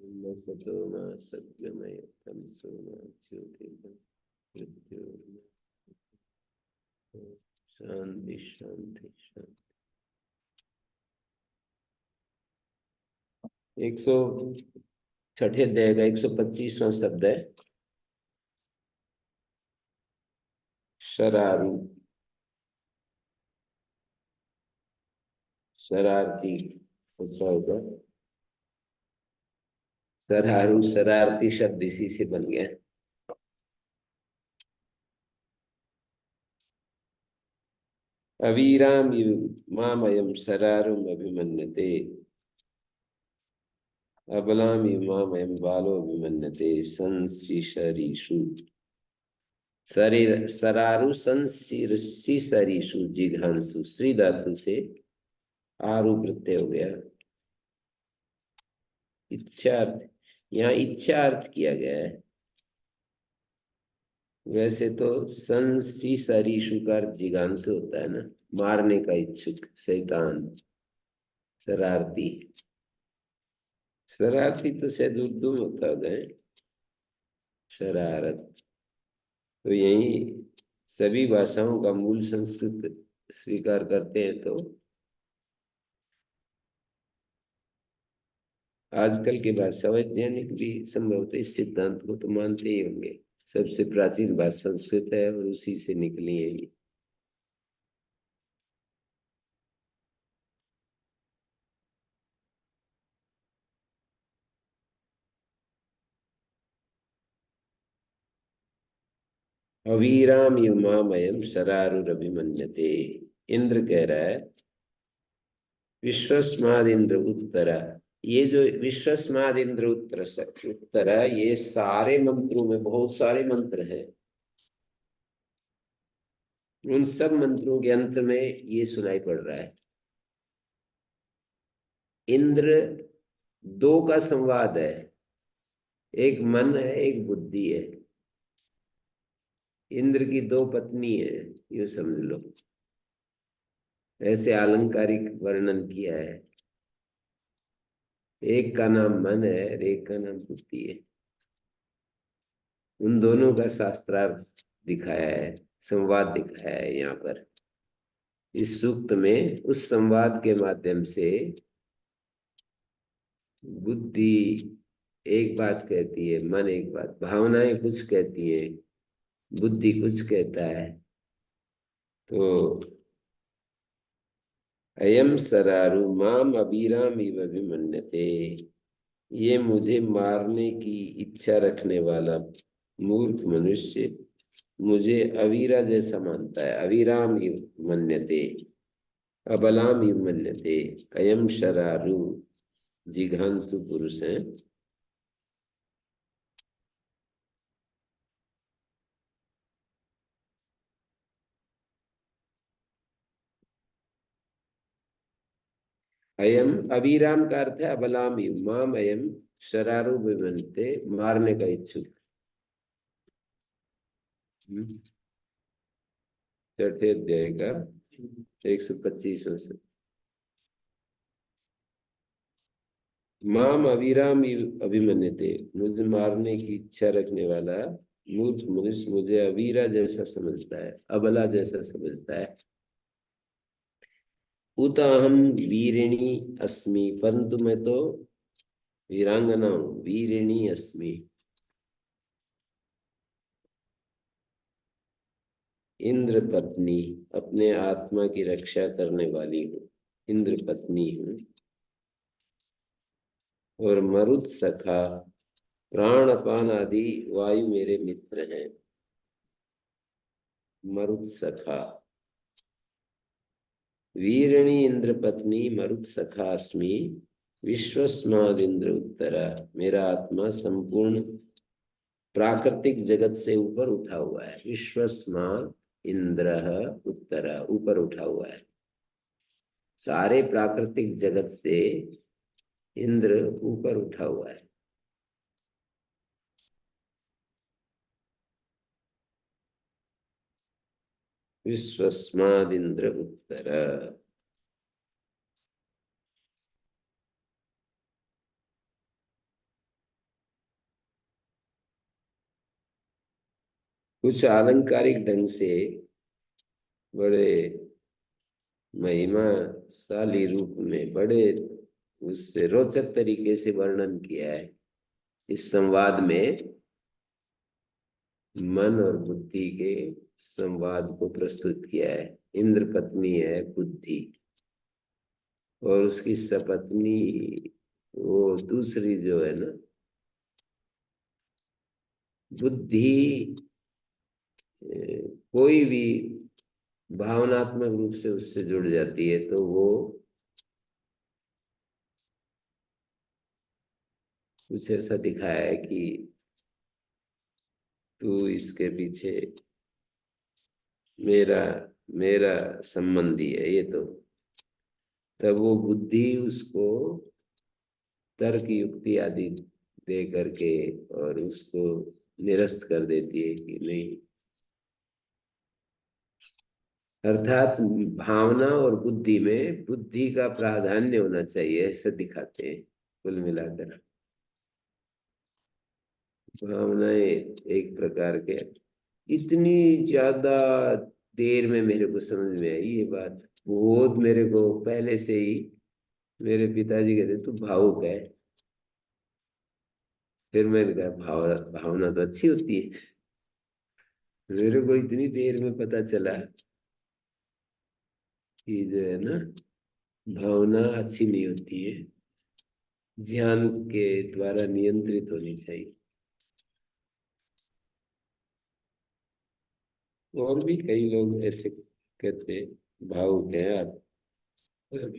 न सतो मा सत्यमय तमसो मा ज्योतिर्गमय मृत्योर्मा शांति शांति शांति। 106 अध्याय का 125वां शब्द है शरारू, शरारती। अच्छा होगा शरारू, शरारती शब्द इसी से बन गया। अवीराम मामयम शरारुम अभिमन्यते, अबलाम मामयम बालो अभिमन्यते संशिशरीषु। शरीर शरारु संशिशरीषु जिघांसु। श्री धातु से आरु प्रत्यय हो गया। इच्छार्थ, यहाँ इच्छा अर्थ किया गया है। वैसे तो संशिशरीषु का अर्थ जिघांसु होता है ना, मारने का इच्छुक, शैतान, शरारती। शरारती तो शायद उर्दू में होता है शरारत। तो यही सभी भाषाओं का मूल संस्कृत स्वीकार करते हैं तो आजकल के भाषा वैज्ञानिक भी संभवतः इस सिद्धांत को तो मानते ही होंगे। सबसे प्राचीन भाषा संस्कृत है और उसी से निकली है ये। अवीराम युमामयम शरारुरभिमन्यते। इंद्र कह रहा है विश्वस्माद इंद्र उत्तरा। ये जो विश्वस्माद इंद्र उत्तरा, ये सारे मंत्रों में बहुत सारे मंत्र हैं। उन सब मंत्रों के अंत में ये सुनाई पड़ रहा है। इंद्र दो का संवाद है, एक मन है एक बुद्धि है। इंद्र की दो पत्नी है, ये समझ लो। ऐसे आलंकारिक वर्णन किया है। एक का नाम मन है और एक का नाम बुद्धि है। उन दोनों का शास्त्रार्थ दिखाया है, संवाद दिखाया है यहाँ पर। इस सूक्त में उस संवाद के माध्यम से बुद्धि एक बात कहती है, मन एक बात, भावनाएं कुछ कहती है, बुद्धि कुछ कहता है। तो अयम सरारु माम अबीराम इव अभिमन्यते, ये मुझे मारने की इच्छा रखने वाला मूर्ख मनुष्य मुझे अवीरा जैसा मानता है। अवीराम इव मन्यते, अबलाम इव मन्यते। अयम शरारु जिघांसु पुरुष है। अयम अभिराम का अर्थ है अबलाम इव, माम अयम शरारु विमन्ते, मारने का इच्छुक। छठे अध्याय का 125वां से। माम अविराम अभिमन्यते, मुझे मारने की इच्छा रखने वाला मूर्ख मनुष्य मुझे अवीरा जैसा समझता है, अबला जैसा समझता है। उत अहम वीरिणी अस्मि, परंतु मैं तो वीरांगना हूं, वीरिणी अस्मि। इंद्र पत्नी, अपने आत्मा की रक्षा करने वाली हूँ, इंद्र पत्नी हूँ। और मरुत सखा, प्राण अपान आदि वायु मेरे मित्र हैं। मरुत सखा, वीरणी इंद्र पत्नी मरुत सखा अस्मि, विश्वस्माद इंद्र उत्तरा। मेरा आत्मा संपूर्ण प्राकृतिक जगत से ऊपर उठा हुआ है। विश्वस्माद इंद्र उत्तरा, ऊपर उठा हुआ है। सारे प्राकृतिक जगत से इंद्र ऊपर उठा हुआ है। विश्वस्माद इंद्र उत्तर। कुछ आलंकारिक ढंग से बड़े महिमाशाली रूप में बड़े उससे रोचक तरीके से वर्णन किया है इस संवाद में। मन और बुद्धि के संवाद को प्रस्तुत किया है। इंद्र पत्नी है बुद्धि, और उसकी सपत्नी वो दूसरी जो है ना बुद्धि, कोई भी भावनात्मक रूप से उससे जुड़ जाती है तो वो कुछ ऐसा दिखाया है कि तू इसके पीछे मेरा मेरा संबंधी है ये। तो तब वो बुद्धि उसको तर्क युक्ति आदि दे करके और उसको निरस्त कर देती है कि नहीं। अर्थात भावना और बुद्धि में बुद्धि का प्राधान्य होना चाहिए ऐसा दिखाते हैं कुल मिलाकर। भावनाएं एक प्रकार के इतनी ज्यादा देर में मेरे को समझ में आई ये बात। बहुत मेरे को पहले से ही मेरे पिताजी कहते तू भावुक है। फिर मैंने कहा भावना तो अच्छी होती है। मेरे को इतनी देर में पता चला कि जो है ना भावना अच्छी नहीं होती है, ध्यान के द्वारा नियंत्रित होनी चाहिए। और भी कई लोग ऐसे कहते हैं भावुक है आप।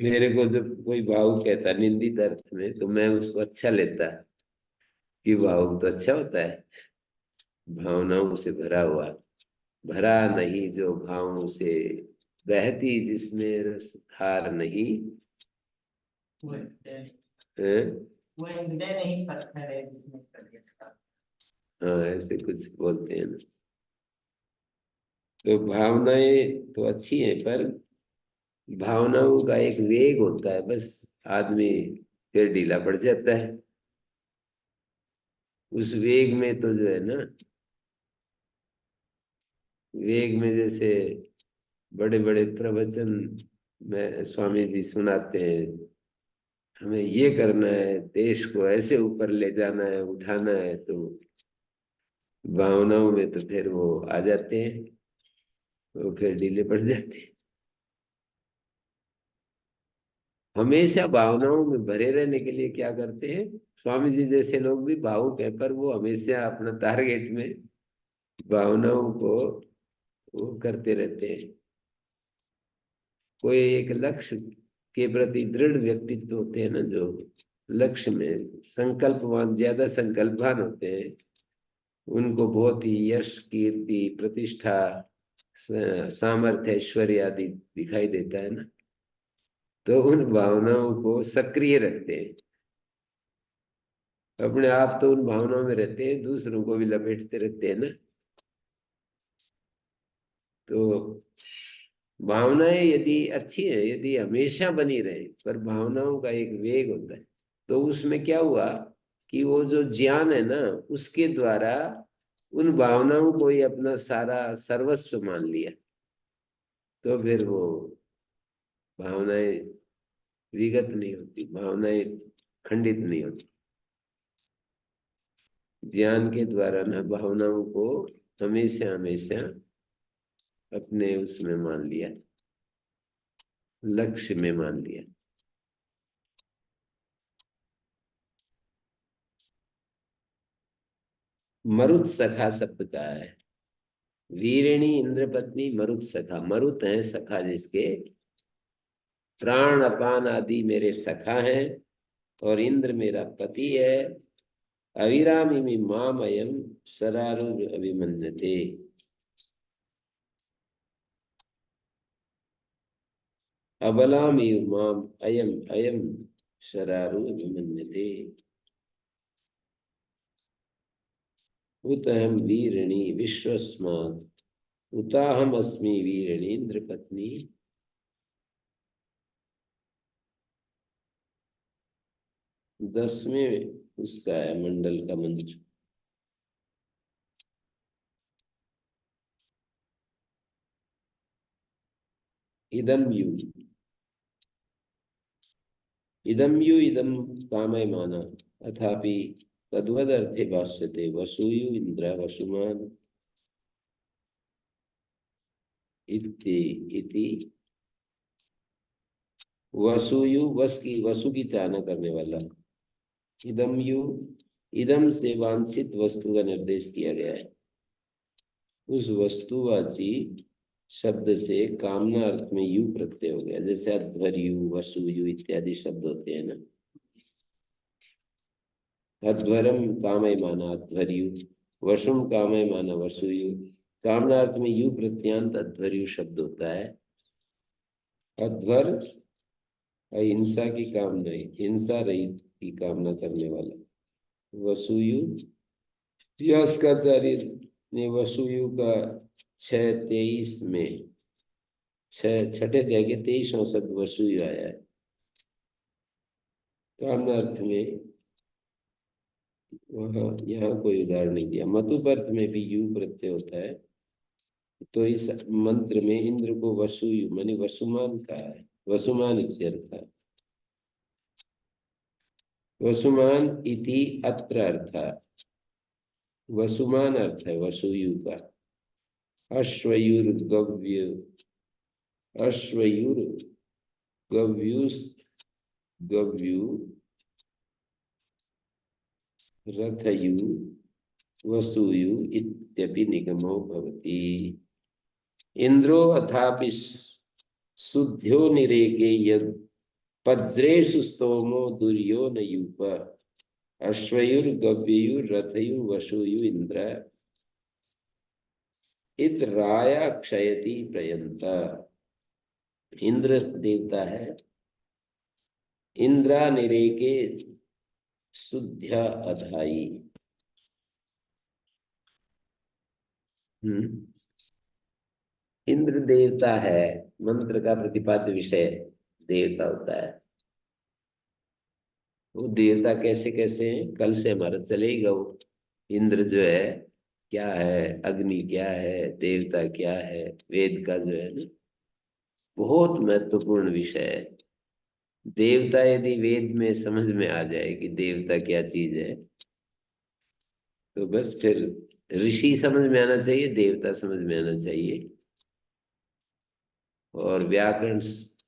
मेरे को जब कोई भावुक कहता निंदित अर्थ में तो मैं उसको अच्छा लेता कि भावुक तो अच्छा होता है, भावनाओं से भरा हुआ, भरा नहीं जो भावों से, बहती जिसमें रस धार नहीं वो हृदय है। वो हृदय नहीं पत्थर है जिसमें कलेश का। हाँ ऐसे कुछ बोलते हैं ना। तो भावनाएं तो अच्छी हैं पर भावनाओं का एक वेग होता है, बस आदमी फिर ढीला पड़ जाता है उस वेग में। तो जो है ना वेग में जैसे बड़े बड़े प्रवचन में स्वामी जी सुनाते हैं, हमें ये करना है, देश को ऐसे ऊपर ले जाना है, उठाना है, तो भावनाओं में तो फिर वो आ जाते हैं, वो फिर ढीले पड़ जाते हैं। हमेशा भावनाओं में भरे रहने के लिए क्या करते हैं स्वामी जी जैसे लोग भी भावुक है पर वो हमेशा अपना टारगेट में भावनाओं को वो करते रहते हैं। कोई एक लक्ष्य के प्रति दृढ़ व्यक्तित्व होते हैं ना, जो लक्ष्य में संकल्पवान, ज्यादा संकल्पवान होते हैं, उनको बहुत ही यश कीर्ति प्रतिष्ठा सामर्थ्य ऐश्वर्य आदि दिखाई देता है ना, तो उन भावनाओं को सक्रिय रखते हैं। अपने आप तो उन भावनाओं में रहते हैं, दूसरों को भी लपेटते रहते हैं ना। तो भावनाएं यदि अच्छी है, यदि हमेशा बनी रहे, पर भावनाओं का एक वेग होता है, तो उसमें क्या हुआ कि वो जो ज्ञान है ना उसके द्वारा उन भावनाओं को ही अपना सारा सर्वस्व मान लिया, तो फिर वो भावनाएं विगत नहीं होती, भावनाएं खंडित नहीं होती। ज्ञान के द्वारा ना भावनाओं को हमेशा हमेशा अपने उसमें मान लिया, लक्ष्य में मान लिया। मरुत सखा शब्द का है, वीरिणी इंद्रपत्नी मरुत सखा। मरुत है सखा जिसके, प्राण अपान आदि मेरे सखा हैं, और इंद्र मेरा पति है। अविरामी माम अयम सरारुर अभिमन्यते। अबलामी माम अयम अयम शरारु अभिमन्यते। उतहम वीरिणी विश्वस्मात् उताहम अस्मि वीरिणी इंद्रपत्नी। 10वें उसका है मंडल का मंत्र। इदम यू, इदम यू इदम कामयमान अथापि तद्वदर्थे भाष्यते वसुयु इंद्र वसुमान इति इति। वसुयु वसु की चाहना करने वाला, इदम यु इदम से वांछित वस्तु का निर्देश किया गया है। उस वस्तुवाची शब्द से कामना अर्थ में यु प्रत्यय हो गया, जैसे अध्वर्यु वसुयु इत्यादि शब्द होते हैं ना। अध्वरम कामयमान अध्वर्यु, वशुम कामयमान वसुयु। कामना अर्थ में यु प्रत्यांत अध्वर्यु शब्द होता है। अध्वर अहिंसा की कामना, हिंसा रहित की कामना करने वाला। वसुयु, यास्काचार्य ने वसुयु का 6:23 में छठे अध्याय के 23वां शब्द वसुयु आया है। कामना अर्थ में वहाँ यहाँ कोई उदाहरण नहीं दिया। मतुप अर्थ में भी यु प्रत्यय होता है। तो इस मंत्र में इंद्र को वसुयु माने वसुमान कहा है, वसुमान इत्यर्थ है। वसुमान इति अत्र अर्थ, वसुमान अर्थ है वसुयु का। अश्वयुर्गव्य, अश्वयुर्गव्युस् गव्यु रथयु वसुयु इत्यपि निगमो भवति। इंद्रो अथापि शुद्ध्यो निरेगे यद् पज्रेषु स्तोमो दुर्यो न यूप। अश्वयुर्गव्युरथयु वसुयु इंद्र इत राया क्षयति प्रयंत। इंद्र देवता है। इंद्रा निरेके शुद्ध्या अधाई। इंद्र देवता है। मंत्र का प्रतिपाद्य विषय देवता होता है। वो देवता कैसे कैसे हैं, कल से हमारा चलेगा। वो इंद्र जो है क्या है, अग्नि क्या है, देवता क्या है, वेद का जो है ना बहुत महत्वपूर्ण विषय है। देवता यदि वेद में समझ में आ जाए कि देवता क्या चीज है, तो बस फिर ऋषि समझ में आना चाहिए, देवता समझ में आना चाहिए। और व्याकरण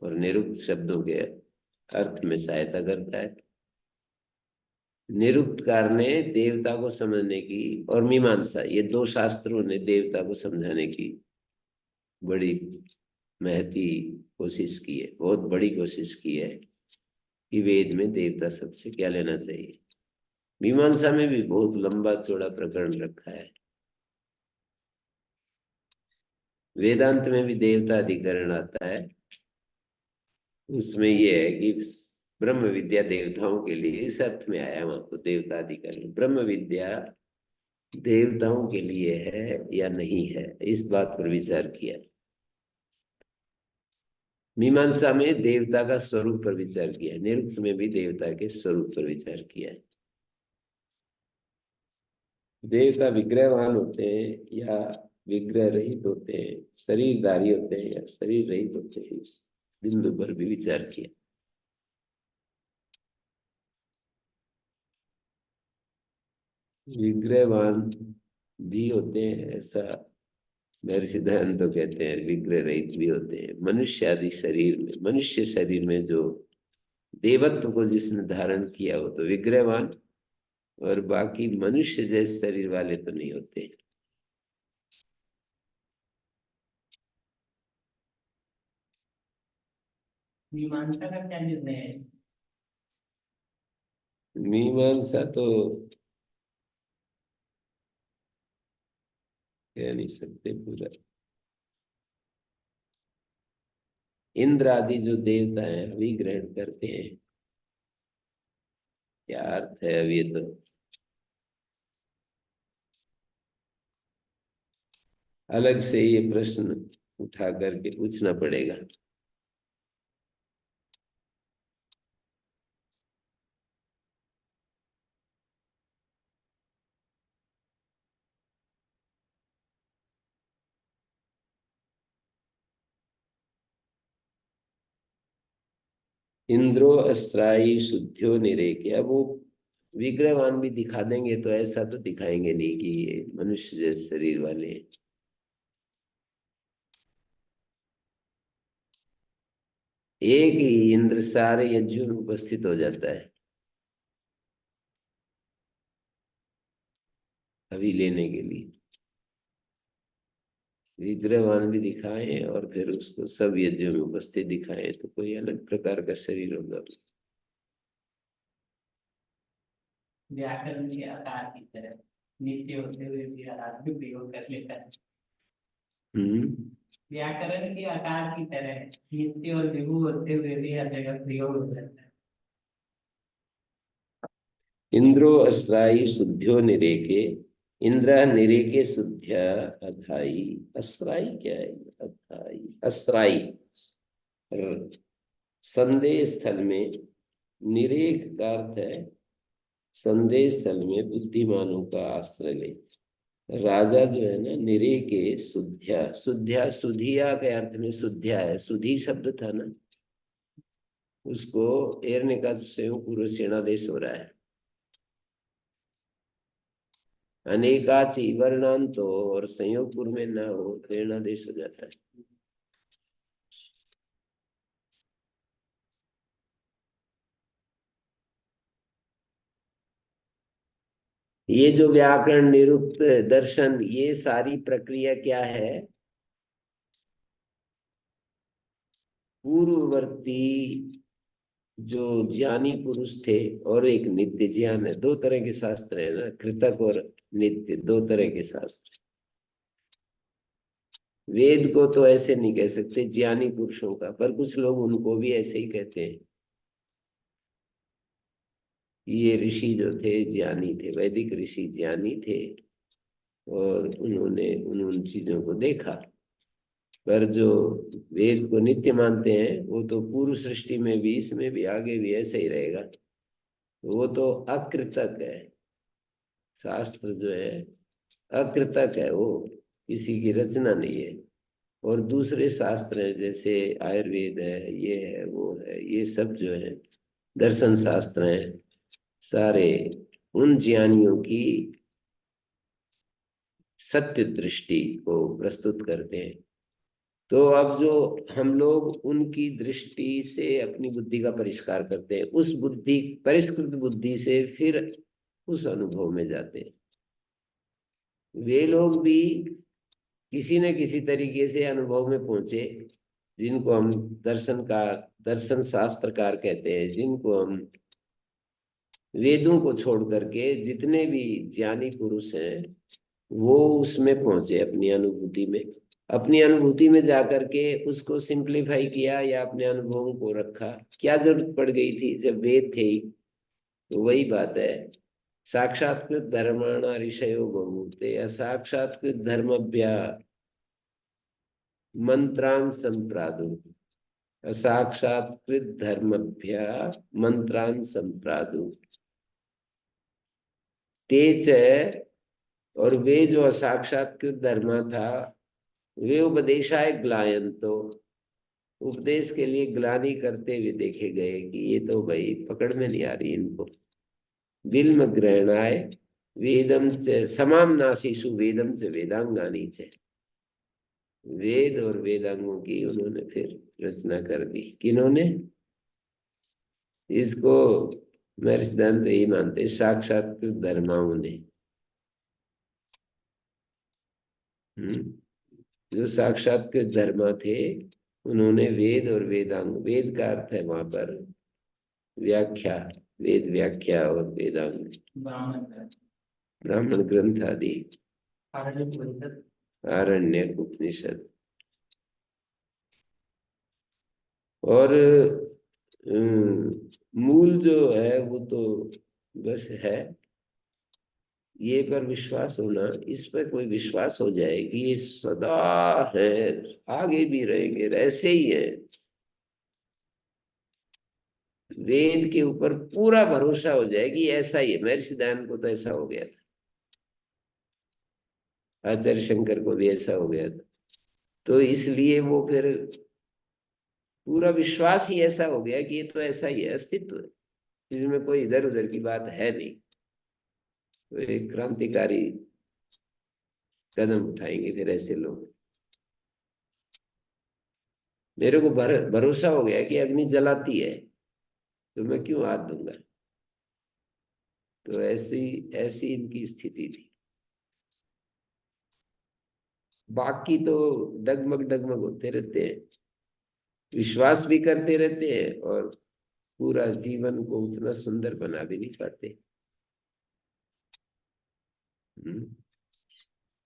और निरुक्त शब्दों के अर्थ में सहायता करता है। निरुक्तकार ने देवता को समझने की और मीमांसा, ये दो शास्त्रों ने देवता को समझाने की बड़ी महती कोशिश की है, बहुत बड़ी कोशिश की है कि वेद में देवता शब्द से क्या लेना चाहिए। मीमांसा में भी बहुत लंबा चौड़ा प्रकरण रखा है। वेदांत में भी देवता अधिकरण आता है। उसमें यह है कि ब्रह्म विद्या देवताओं के लिए, इस अर्थ में आया वहां तो देवता अधिकरण। ब्रह्म विद्या देवताओं के लिए है या नहीं है, इस बात पर विचार किया। मीमांसा में देवता का स्वरूप पर विचार किया, निरुक्त में भी देवता के स्वरूप पर विचार किया। देवता विग्रहवान होते हैं या विग्रह रहित होते हैं, शरीरधारी होते हैं या शरीर रहित होते हैं, इस बिंदु पर भी विचार किया। विग्रहवान भी होते हैं ऐसा महर्षि दयानंद तो कहते हैं, विग्रह रहित भी होते हैं। मनुष्य आदि शरीर में, मनुष्य शरीर में जो देवत्व को जिसने धारण किया वो तो विग्रहवान, और बाकी मनुष्य जैसे शरीर वाले तो नहीं होते। मीमांसा का क्या निर्णय है इसमें? मीमांसा तो कह नहीं सकते पूरा। इंद्र आदि जो देवता हैं अभी ग्रहण करते हैं, क्या अर्थ है अब ये तो अलग से ये प्रश्न उठा करके पूछना पड़ेगा। इंद्रो अस्त्राई शुद्ध्यो निरेके। अब वो विग्रहवान भी दिखा देंगे तो ऐसा तो दिखाएंगे नहीं कि ये मनुष्य जैसे शरीर वाले हैं। एक ही इंद्र सारे यज्ञों में उपस्थित हो जाता है अभी लेने के लिए। विग्रहवान भी दिखाए और फिर उसको सब यज्ञों में उपस्थित दिखाए तो कोई अलग प्रकार का शरीर होगा। व्याकरण के आकार की तरह नित्य होते हुए भी आराध्य प्रयोग कर लेता है। हम्म। व्याकरण के आकार की तरह नित्य और विभु होते हुए भी हर जगह प्रयोग हो जाता है। इंद्रो अस्त्राई शुद्ध्यो निरेके। इंद्र निरेके शुद्ध्य अथाई। अस्त्राई क्या है? अथाई अस्त्राई संदेह स्थल में। निरेख का अर्थ है संदेह स्थल में बुद्धिमानों का आश्रय ले। राजा जो है ना निरेके शुद्ध्या। शुद्ध्या सुधिया के अर्थ में शुद्ध्या है। सुधी शब्द था ना, उसको एरने का संयोग पूर्व सेनादेश हो रहा है। अनेकाची वर्णांत हो और संयोगपुर में ना हो प्रेरणादेश हो जाता है। ये जो व्याकरण निरुक्त दर्शन ये सारी प्रक्रिया क्या है? पूर्ववर्ती जो ज्ञानी पुरुष थे और एक नित्य ज्ञान है। दो तरह के शास्त्र है ना, कृतक और नित्य, दो तरह के शास्त्र। वेद को तो ऐसे नहीं कह सकते ज्ञानी पुरुषों का, पर कुछ लोग उनको भी ऐसे ही कहते हैं। ये ऋषि जो थे ज्ञानी थे, वैदिक ऋषि ज्ञानी थे और उन्होंने उन चीजों को देखा। पर जो वेद को नित्य मानते हैं वो तो पूर्व सृष्टि में भी, इसमें भी, आगे भी ऐसे ही रहेगा। वो तो अकृतक है। शास्त्र जो है अकृतक है, वो किसी की रचना नहीं है। और दूसरे शास्त्र हैं जैसे आयुर्वेद है, ये है, वो है, ये सब जो है दर्शन शास्त्र हैं सारे उन ज्ञानियों की सत्य दृष्टि को प्रस्तुत करते हैं। तो अब जो हम लोग उनकी दृष्टि से अपनी बुद्धि का परिष्कार करते हैं, उस बुद्धि परिष्कृत बुद्धि से फिर उस अनुभव में जाते हैं। वे लोग भी किसी न किसी तरीके से अनुभव में पहुंचे, जिनको हम दर्शन शास्त्रकार कहते हैं, जिनको हम वेदों को छोड़ करके जितने भी ज्ञानी पुरुष हैं वो उसमें पहुंचे अपनी अनुभूति में। अपनी अनुभूति में जाकर के उसको सिंप्लीफाई किया या अपने अनुभवों को रखा। क्या जरूरत पड़ गई थी जब वेद थे ही? तो वही बात है, साक्षात्कृत धर्माणा ऋषयो बभूते असाक्षात्कृत धर्मभ्या मंत्रान संप्रादु। असाक्षात्कृत धर्मभ्या मंत्रान संप्रादु तेज है। और वे जो असाक्षात्कृत धर्मा था वे उपदेशाय ग्लायंतो, उपदेश के लिए ग्लानि करते हुए देखे गए कि ये तो भाई पकड़ में नहीं आ रही इनको। बिल्म ग्रहणाय वेदम च समाम नासीसु वेदम च वेदांगानी च। वेद और वेदांगों की उन्होंने फिर रचना कर दी। किन्होंने? इसको मेरे सिद्धांत यही मानते साक्षात्कृत धर्माओं ने। जो साक्षात्कृत धर्मा थे उन्होंने वेद और वेदांग, वेद का अर्थ है वहां पर व्याख्या, वेद व्याख्या, और वेदांग ब्राह्मण ग्रंथ आदि, आरण्य उपनिषद। और मूल जो है वो तो बस है ये पर विश्वास होना। इस पर कोई विश्वास हो जाए कि ये सदा है, आगे भी रहेंगे, ऐसे ही है, वेद के ऊपर पूरा भरोसा हो जाए कि ऐसा ही है। महर्षि दयानंद को तो ऐसा हो गया था, आचार्य शंकर को भी ऐसा हो गया था। तो इसलिए वो फिर पूरा विश्वास ही ऐसा हो गया कि ये तो ऐसा ही है, अस्तित्व है, इसमें कोई इधर उधर की बात है नहीं। तो एक क्रांतिकारी कदम उठाएंगे फिर ऐसे लोग। मेरे को भरोसा हो गया कि अग्नि जलाती है, तो मैं क्यों हाथ दूंगा। तो ऐसी ऐसी इनकी स्थिति थी। बाकी तो डगमग डगमग होते रहते हैं, विश्वास भी करते रहते हैं और पूरा जीवन को उतना सुंदर बना भी नहीं पाते। हम्म,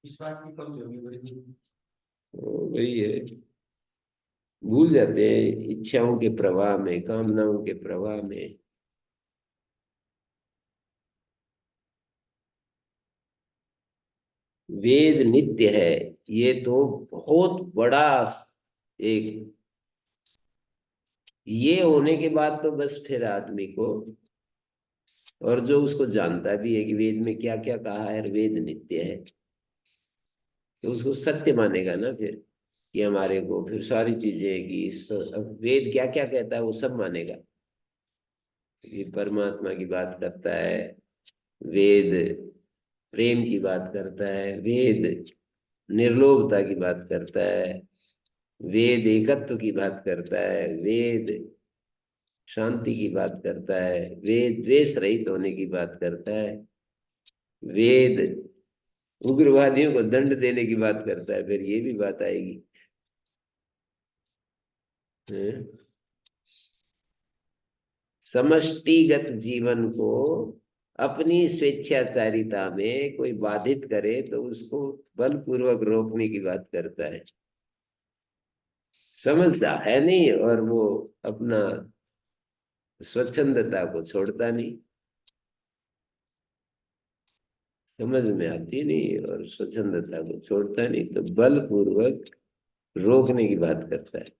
विश्वास की कमी होगी बड़ी। तो वही है, भूल जाते हैं इच्छाओं के प्रवाह में, कामनाओं के प्रवाह में। वेद नित्य है, ये तो बहुत बड़ा एक, ये होने के बाद तो बस फिर आदमी को, और जो उसको जानता भी है कि वेद में क्या क्या कहा है और वेद नित्य है, तो उसको सत्य मानेगा ना फिर, कि हमारे को फिर सारी चीजें कि वेद क्या क्या कहता है वो सब मानेगा। ये परमात्मा की बात करता है वेद, प्रेम की बात करता है वेद, निर्लोभता की बात करता है वेद, एकत्व की बात करता है वेद, शांति की बात करता है वेद, द्वेष रहित होने की बात करता है वेद, उग्रवादियों को दंड देने की बात करता है, फिर ये भी बात आएगी। हैं? समष्टिगत जीवन को अपनी स्वेच्छाचारिता में कोई बाधित करे तो उसको बलपूर्वक रोकने की बात करता है। समझता है नहीं और वो अपना स्वच्छंदता को छोड़ता नहीं, समझ में आती नहीं और स्वच्छंदता को छोड़ता नहीं, तो बलपूर्वक रोकने की बात करता है।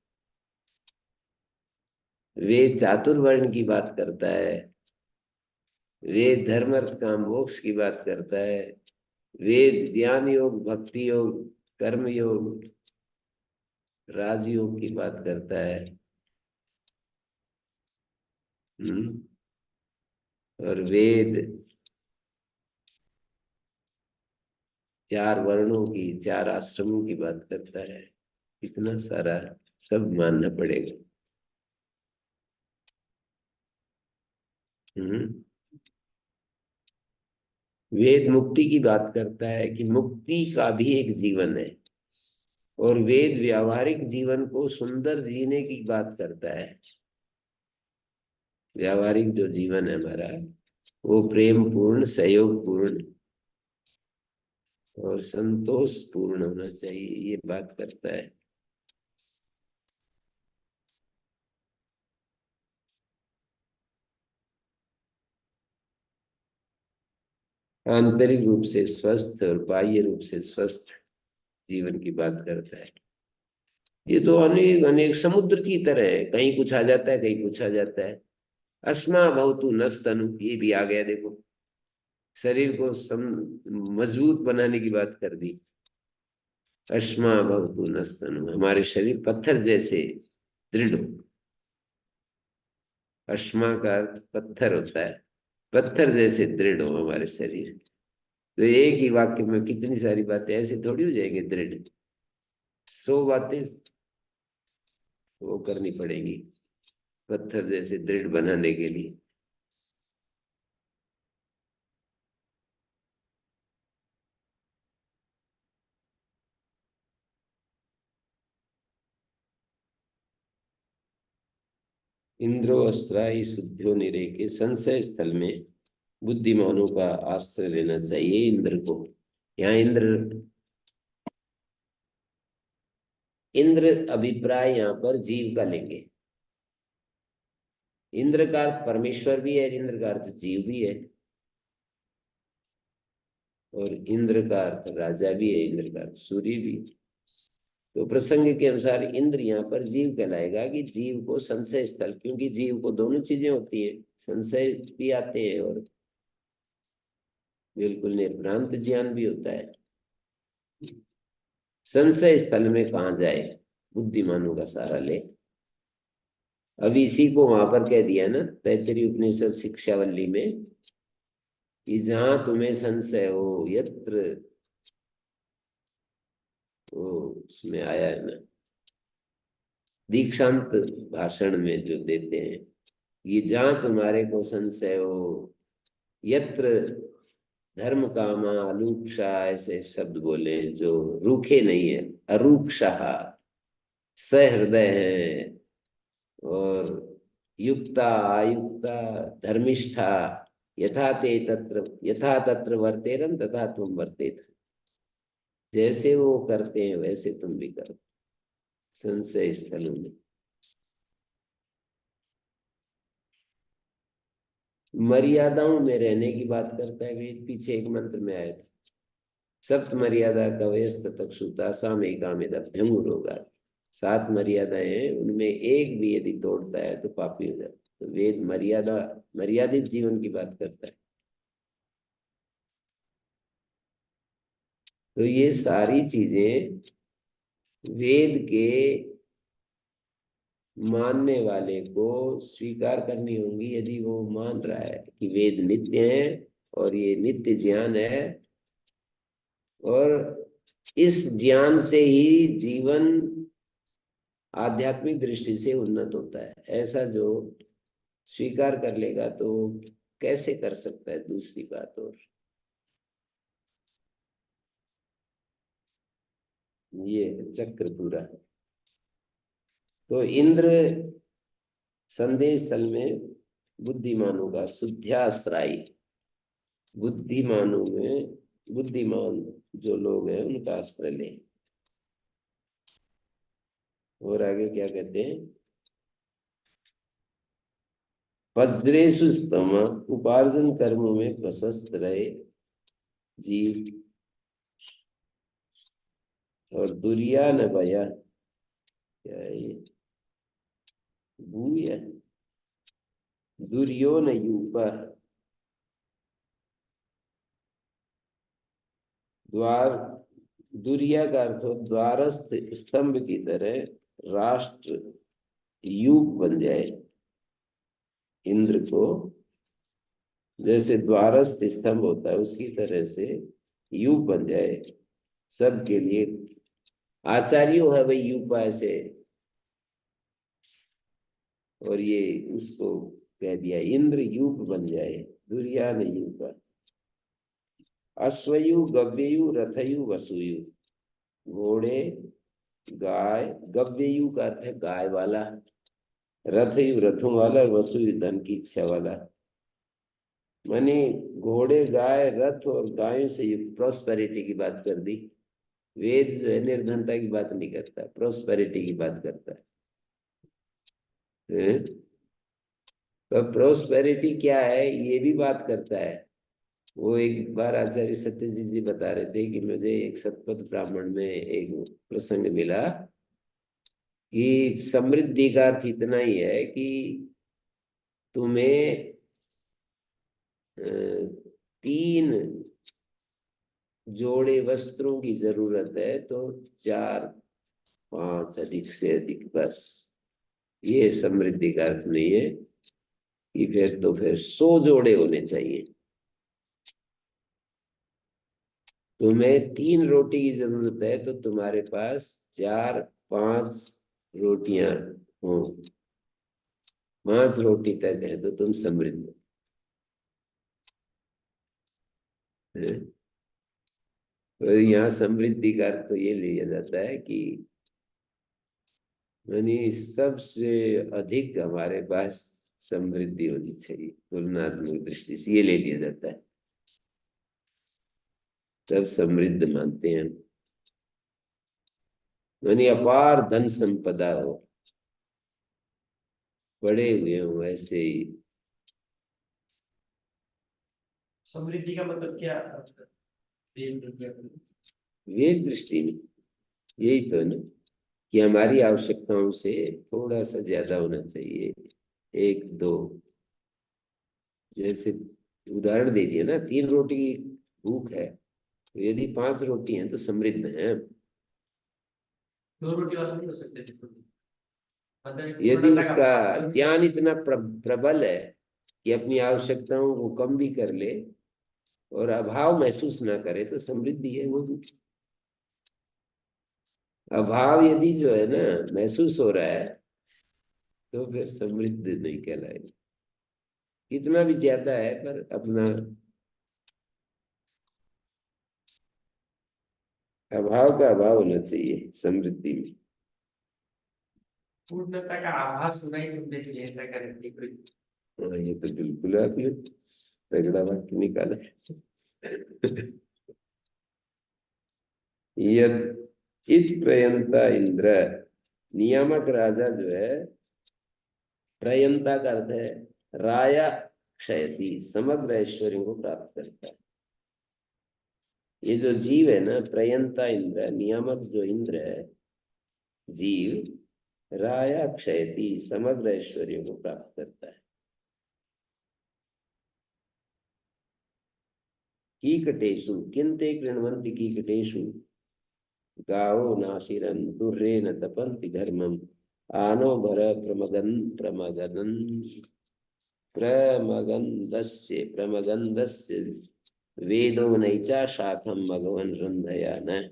वे चातुर्वर्ण की बात करता है, वेद धर्म अर्थ काम मोक्ष की बात करता है, वेद ज्ञान योग भक्ति योग कर्म योग राजयोग की बात करता है। हम्म, और वेद चार वर्णों की, चार आश्रमों की बात करता है। इतना सारा सब मानना पड़ेगा। हम्म, वेद मुक्ति की बात करता है कि मुक्ति का भी एक जीवन है, और वेद व्यावहारिक जीवन को सुंदर जीने की बात करता है। व्यावहारिक जो जीवन है हमारा, वो प्रेम पूर्ण, सहयोग पूर्ण और संतोष पूर्ण होना चाहिए, ये बात करता है। आंतरिक रूप से स्वस्थ और बाह्य रूप से स्वस्थ जीवन की बात करता है। ये तो अनेक अनेक समुद्र की तरह है, कहीं कुछ आ जाता है कहीं कुछ आ जाता है। अस्मा भवतु नस्तनु, ये भी आ गया देखो, शरीर को मजबूत बनाने की बात कर दी। अस्मा भवतु नस्तनु, हमारे शरीर पत्थर जैसे दृढ़ हो। अस्मा का अर्थ पत्थर होता है, पत्थर जैसे दृढ़ हो हमारे शरीर। तो एक ही वाक्य में कितनी सारी बातें ऐसे थोड़ी हो जाएंगे दृढ़, 100 बातें वो करनी पड़ेगी पत्थर जैसे दृढ़ बनाने के लिए। इंद्रो अस्त्राय शुद्धियो निरेके, संशय स्थल में बुद्धिमानों का आश्रय लेना चाहिए इंद्र को। यहाँ इंद्र, इंद्र अभिप्राय यहाँ पर जीव का लेंगे। इंद्र का अर्थ परमेश्वर भी है, इंद्र का अर्थ जीव भी है, और इंद्र का अर्थ राजा भी है, इंद्र का अर्थ सूर्य भी। तो प्रसंग के अनुसार इंद्र यहाँ पर जीव कहलाएगा कि जीव को संशय स्थल, क्योंकि जीव को दोनों चीजें होती है, संशय भी आते हैं और बिल्कुल निर्भ्रांत ज्ञान भी होता है। संशय स्थल में कहाँ जाए, बुद्धिमानों का सहारा ले। अब इसी को वहां पर कह दिया ना तैत्तिरीय उपनिषद शिक्षावल्ली में कि जहां तुम्हें संशय हो, यत्र, वो उसमें आया है ना दीक्षांत भाषण में जो देते हैं, ये जहां तुम्हारे को संशय हो, यत्र धर्म कामा अलूक्षा, ऐसे शब्द बोले जो रूखे नहीं है, अरूक्षा, सहृदय है, और युक्ता आयुक्ता धर्मिष्ठा, यथा ते तत्र यथा तत्र वर्तेरन तथा तुम वर्तेत, जैसे वो करते हैं वैसे तुम भी करो संशय स्थलों में। मर्यादाओं में रहने की बात करता है वेद, पीछे एक मंत्र में आया था, सप्त मर्यादा कवयस्त तक्षुता सामयिकामेदभ्यम होगा। 7 मर्यादाएं हैं, उनमें एक भी यदि तोड़ता है तो पापी हो जाता है। तो वेद मर्यादा, मर्यादित जीवन की बात करता है। तो ये सारी चीजें वेद के मानने वाले को स्वीकार करनी होंगी, यदि वो मान रहा है कि वेद नित्य है और ये नित्य ज्ञान है, और इस ज्ञान से ही जीवन आध्यात्मिक दृष्टि से उन्नत होता है। ऐसा जो स्वीकार कर लेगा तो कैसे कर सकता है दूसरी बात। और ये है चक्र पूरा। तो इंद्र संदेश स्थल में बुद्धिमानों का शुद्धाश्राई, बुद्धिमानों में बुद्धिमान जो लोग हैं उनका आश्रय ले। और आगे क्या कहते हैं, वज्रेशु स्तम, उपार्जन कर्मों में प्रशस्त रहे जीव, और दुरिया न भया, क्या है ये, भूय दुर्यो न यूपा, द्वार, दुरिया का अर्थ हो द्वारस्थ स्तंभ की तरह राष्ट्र युग बन जाए। इंद्र को जैसे द्वारस्थ स्तंभ होता है उसकी तरह से युग बन जाए सबके लिए। आचार्यो है वही युग ऐसे, और ये उसको कह दिया इंद्र युग बन जाए, दुर्यान युग। अश्वयु गव्ययु रथयु वसुयु, घोड़े गाय, गव्ययु का अर्थ है गाय वाला, रथयु रथों वाला, वसुयु धन की इच्छा वाला। माने घोड़े गाय रथ और गायों से ये प्रोस्पेरिटी की बात कर दी। वेद जो है निर्धनता की बात नहीं करता, प्रोस्पेरिटी की बात करता है। तो प्रोस्पेरिटी क्या है ये भी बात करता है। वो एक बार आचार्य सत्यजीत जी बता रहे थे कि मुझे एक सतपथ ब्राह्मण में एक प्रसंग मिला कि समृद्धि का अर्थ इतना ही है कि तुम्हें 3 जोड़े वस्त्रों की जरूरत है तो 4 5 अधिक से अधिक, बस। ये समृद्धि का अर्थ नहीं है कि फिर 100 जोड़े होने चाहिए। तुम्हें 3 रोटी की जरूरत है तो तुम्हारे पास 4 5 रोटियां हो, 5 रोटी तक है तो तुम समृद्ध है। तो यहाँ समृद्धि का अर्थ तो ये लिया जाता है कि यानी सबसे अधिक हमारे पास समृद्धि होनी चाहिए, तुलनात्मक दृष्टि से ये ले लिया जाता है, तब समृद्ध मानते हैं। यानी अपार धन संपदा हो, पड़े हुए हो ऐसे ही। समृद्धि का मतलब क्या? वेद दृष्टि में यही तो है ना कि हमारी आवश्यकताओं से थोड़ा सा ज्यादा होना चाहिए, 1 2। जैसे उदाहरण दे दिया ना, 3 रोटी की भूख है तो यदि 5 रोटी हैं तो समृद्ध है। 2 रोटी वाला नहीं हो सकते? मतलब यदि पूर्णता का उसका भाव ज्ञान इतना प्रबल है कि अपनी आवश्यकताओं को कम भी कर ले और अभाव महसूस ना करे, तो समृद्धि है वो भी। अभाव यदि जो है ना महसूस हो रहा है, तो फिर समृद्ध नहीं कहलाएगी। कितना भी ज्यादा है पर अपना अभाव का अभाव होना चाहिए समृद्धि में। पूर्णता का आभास होना ही समझ लिए ऐसा करेंगे कोई। हाँ, ये तो बिल्कुल आपने तगड़ा वाक्य निकाला। यद इत प्रयंता इंद्र, नियामक राजा जो है, प्रयंता का अर्थ है राया क्षयति, समग्र ऐश्वर्य को प्राप्त करता है। ये जो जीव है ना, प्रयंता इंद्र, नियामक जो इंद्र है, जीव राया क्षयति, समग्र ऐश्वर्य को प्राप्त करता है। कीकटेषु किन्ते कृण्वन्ति कीकटेषु, गावो नाशिरन् दुर्रे न तपन्ति धर्मम्, आनो भर प्रमगन्धस्य वेदो नैचा शाखम भगवन रंधया न।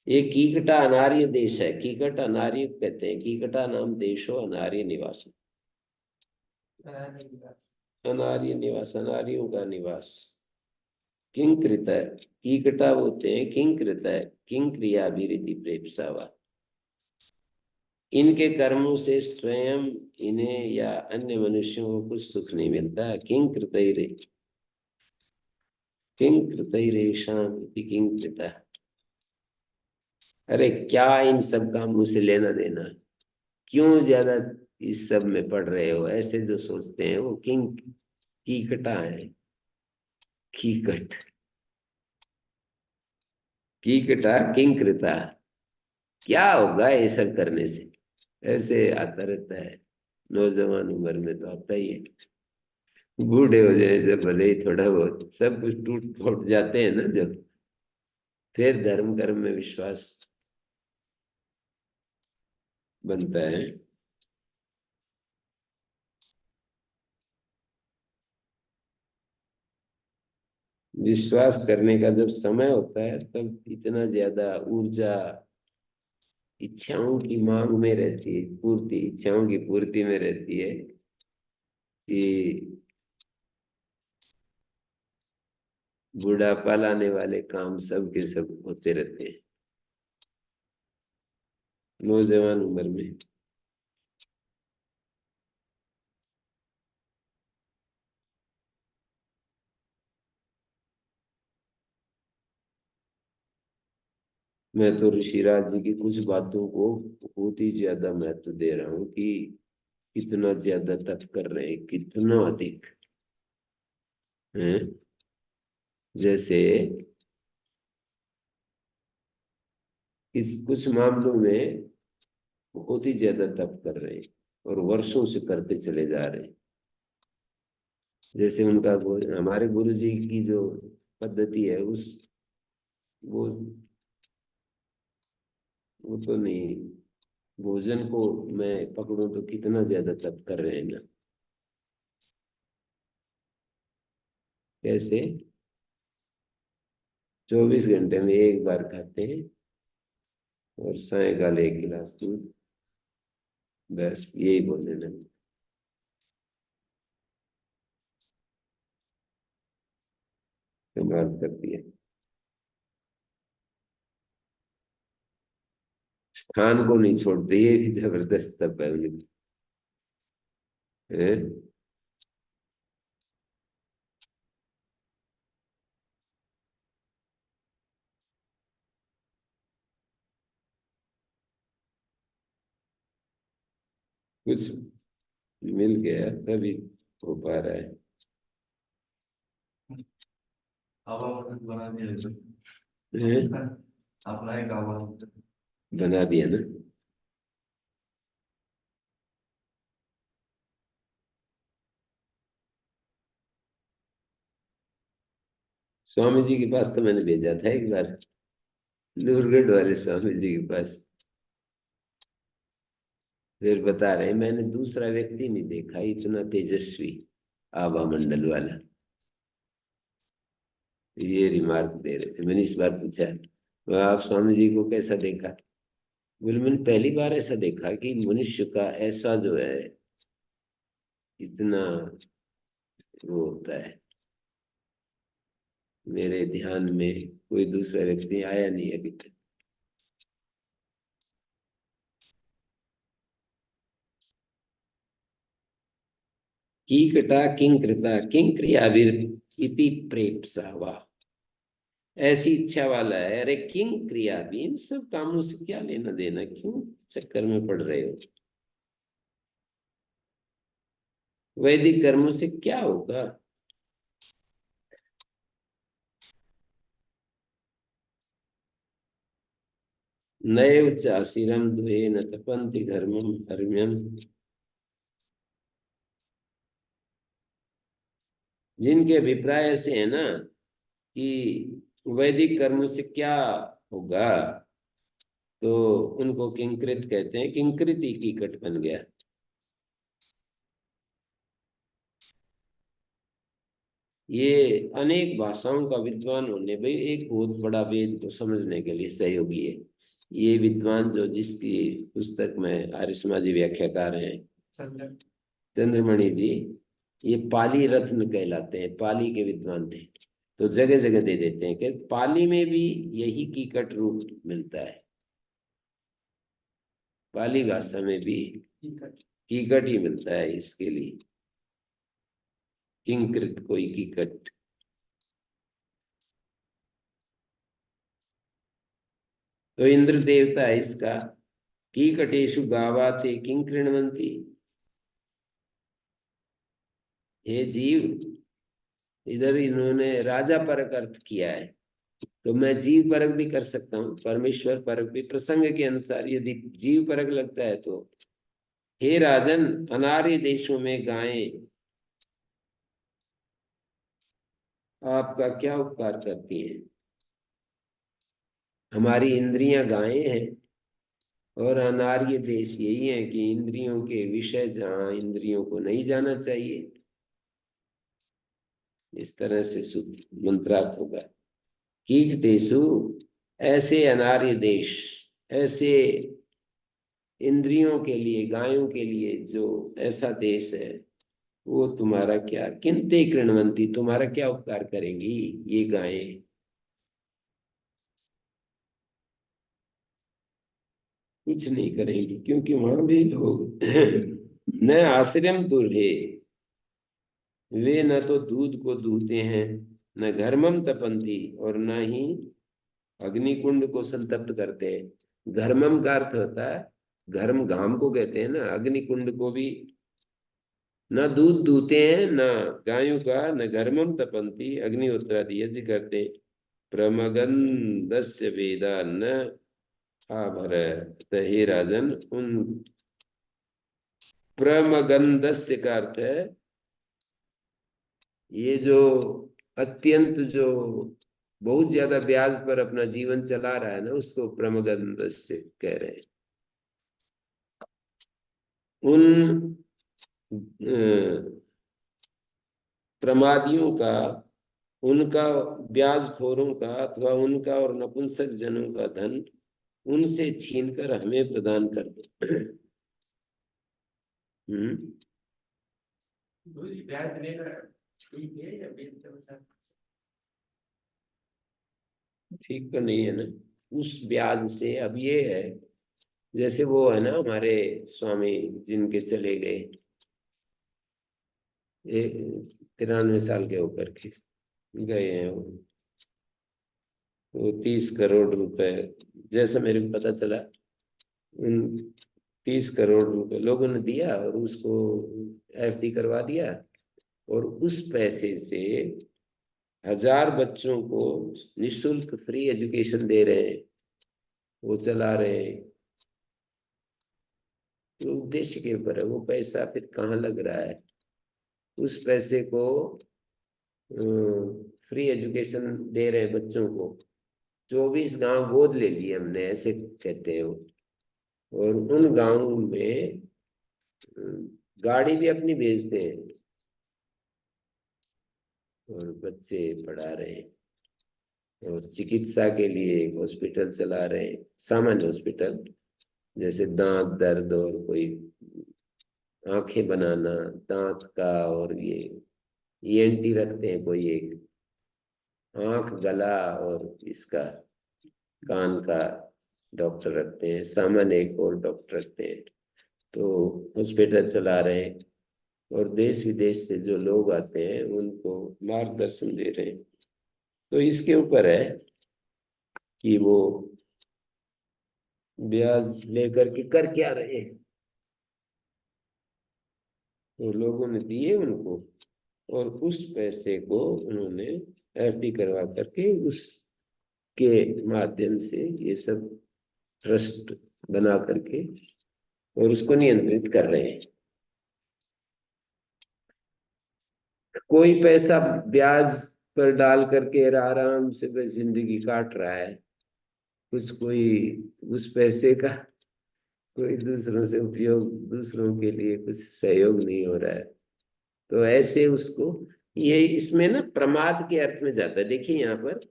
ये कीकटा अनार्य देश है। कीकट अनार्य कहते हैं। कीकटा नाम देशो अनार्य निवास। अनार्य निवास, अनार्यों का निवास। किंकृत, कीकटा बोलते हैं किंकृत, किं क्रियाभिरिति प्रेप्सावा, इनके कर्मों से स्वयं इन्हें या अन्य मनुष्यों को कुछ सुख नहीं मिलता। किंकृतैरेषाम् इति किंकृतः। अरे क्या इन सब कामों से लेना देना, क्यों ज्यादा इस सब में पड़ रहे हो, ऐसे जो सोचते हैं वो कीकटा है। कीकट, कीकटा किंकृता, क्या होगा ये सब करने से, ऐसे आता रहता है। नौजवान उम्र में तो आता ही है, बूढ़े हो जाए जब भले ही थोड़ा बहुत सब कुछ टूट फूट जाते हैं ना, जब फिर धर्म कर्म में विश्वास बनता है। विश्वास करने का जब समय होता है, तब इतना ज्यादा ऊर्जा इच्छाओं की मांग में रहती है, पूर्ति, इच्छाओं की पूर्ति में रहती है कि बुढ़ापा लाने वाले काम सब के सब होते रहते हैं नौजवान उम्र में। मैं तो ऋषिराज जी की कुछ बातों को बहुत ही ज्यादा महत्व दे रहा हूँ कि कितना ज्यादा तप कर रहे हैं, कितना अधिक है। जैसे इस कुछ मामलों में बहुत ही ज्यादा तप कर रहे हैं और वर्षों से करते चले जा रहे हैं। जैसे उनका हमारे गुरु जी की जो पद्धति है, उस वो वो तो नहीं, भोजन को मैं पकड़ूं तो कितना ज्यादा तप कर रहे हैं ना। कैसे 24 घंटे में एक बार खाते हैं और सायकाल एक गिलास दूध, बस यही भोजन है। कमाल करती है। स्थान को नहीं छोड़ते, ये भी जबरदस्त तप है उनकी। हैं? कुछ मिल गया तभी हो पा रहा है। हवा मतलब बना दिया हैं? अपना एक हवा। बना दिया ना। स्वामी जी के पास तो मैंने भेजा था एक बार, लूरगढ़ वाले स्वामी जी के पास। फिर बता रहे मैंने दूसरा व्यक्ति नहीं देखा इतना तेजस्वी आभा मंडल वाला। ये रिमार्क दे रहे थे। मैंने इस बार पूछा "वह आप स्वामी जी को कैसा देखा"। बोले मैंने पहली बार ऐसा देखा कि मनुष्य का ऐसा जो है इतना वो होता है। मेरे ध्यान में कोई दूसरा व्यक्ति आया नहीं अभी तक। कीकटा किंकृता किंक्रियाविर इति प्रेप्सा। वाह, ऐसी इच्छा वाला है। अरे किंग क्रिया भी, इन सब कामों से क्या लेना देना, क्यों चक्कर में पड़ रहे हो। वैदिक कर्मों से क्या होगा। नैव चाशिरम द्वे न तपन्ति धर्मम हर्म्यम। जिनके अभिप्राय से है ना कि वैदिक कर्मों से क्या होगा, तो उनको किंकृत कहते हैं। किंकृति की कट बन गया। ये अनेक भाषाओं का विद्वान होने भाई एक बहुत बड़ा वेद को समझने के लिए सहयोगी है। ये विद्वान जो जिसकी पुस्तक में आर्य समाजी व्याख्याकार हैं चंद्रमणि जी, ये पाली रत्न कहलाते हैं। पाली के विद्वान थे, तो जगह जगह दे देते हैं कि पाली में भी यही कीकट रूप मिलता है। पाली भाषा में भी कीकट ही मिलता है इसके लिए। किंकृत कोई कीकट। तो इंद्र देवता है इसका। कीकटेषु गावाते किं कृण्वन्ति। हे जीव, इधर इन्होंने राजा परक अर्थ किया है, तो मैं जीव परक भी कर सकता हूँ, परमेश्वर परक भी। प्रसंग के अनुसार यदि जीव परक लगता है तो हे राजन, अनार्य देशों में गायें आपका क्या उपकार करती हैं। हमारी इंद्रियां गायें हैं, और अनार्य देश यही है कि इंद्रियों के विषय जहाँ इंद्रियों को नहीं जाना चाहिए। इस तरह से मंत्रार्थ होगा। कीकटेषु, ऐसे अनार्य देश, ऐसे इंद्रियों के लिए, गायों के लिए जो ऐसा देश है, वो तुम्हारा क्या, किंते कृण्वन्ति, तुम्हारा क्या उपकार करेंगी ये गायें। कुछ नहीं करेंगी, क्योंकि वहां भी लोग न आश्रम दुर्हे, वे न तो दूध को दूहते हैं, न घर्मम तपंती, और न ही अग्निकुंड को संतप्त करते हैं। घर्मम का अर्थ होता है, घर्म घाम को कहते हैं ना, अग्निकुंड को भी न दूध दूते हैं, न गायों का, न घर्मम तपंती, अग्निहोत्रादि यज्ञ करते। प्रमगंधस्य वेदा न आभर। हे राजन, उन प्रमगंधस्य का अर्थ है ये जो अत्यंत जो बहुत ज्यादा ब्याज पर अपना जीवन चला रहा है ना, उसको प्रमगंधस्य कह रहे हैं। उन प्रमादियों का, उनका, ब्याजखोरों का, अथवा उनका और नपुंसक जनों का धन उनसे छीनकर हमें प्रदान कर दो। ब्याज लेना ठीक है या ठीक तो नहीं है ना। उस ब्याज से अब ये है, जैसे वो है ना हमारे स्वामी जिनके चले गए, 93 साल के होकर के गए हैं वो 30 करोड़ रुपए, जैसा मेरे को पता चला, उन 30 करोड़ रुपए लोगों ने दिया और उसको एफडी करवा दिया, और उस पैसे से 1000 बच्चों को निशुल्क फ्री एजुकेशन दे रहे हैं, वो चला रहे हैं। तो उद्देश्य के ऊपर है, वो पैसा फिर कहाँ लग रहा है। उस पैसे को फ्री एजुकेशन दे रहे बच्चों को, 24 गांव गोद ले लिए हमने, ऐसे कहते हैं वो। और उन गांवों में गाड़ी भी अपनी भेजते हैं और बच्चे पढ़ा रहे हैं और चिकित्सा के लिए एक हॉस्पिटल चला रहे हैं, सामान्य हॉस्पिटल, जैसे दांत दर्द और कोई आंखें बनाना दांत का, और ये ईएनटी रखते हैं, कोई एक आंख गला और इसका कान का डॉक्टर रखते हैं, सामान्य एक और डॉक्टर रखते हैं। तो हॉस्पिटल चला रहे हैं और देश विदेश से जो लोग आते हैं उनको मार्गदर्शन दे रहे हैं। तो इसके ऊपर है कि वो ब्याज लेकर के कर क्या रहे हैं। तो लोगों ने दिए उनको, और उस पैसे को उन्होंने एफडी करवा करके उसके माध्यम से ये सब ट्रस्ट बना करके और उसको नियंत्रित कर रहे हैं। कोई पैसा ब्याज पर डाल करके आराम से बस जिंदगी काट रहा है, कुछ कोई उस पैसे का कोई दूसरों से उपयोग, दूसरों के लिए कुछ सहयोग नहीं हो रहा है। तो ऐसे उसको, ये इसमें ना प्रमाद के अर्थ में जाता है। देखिए यहाँ पर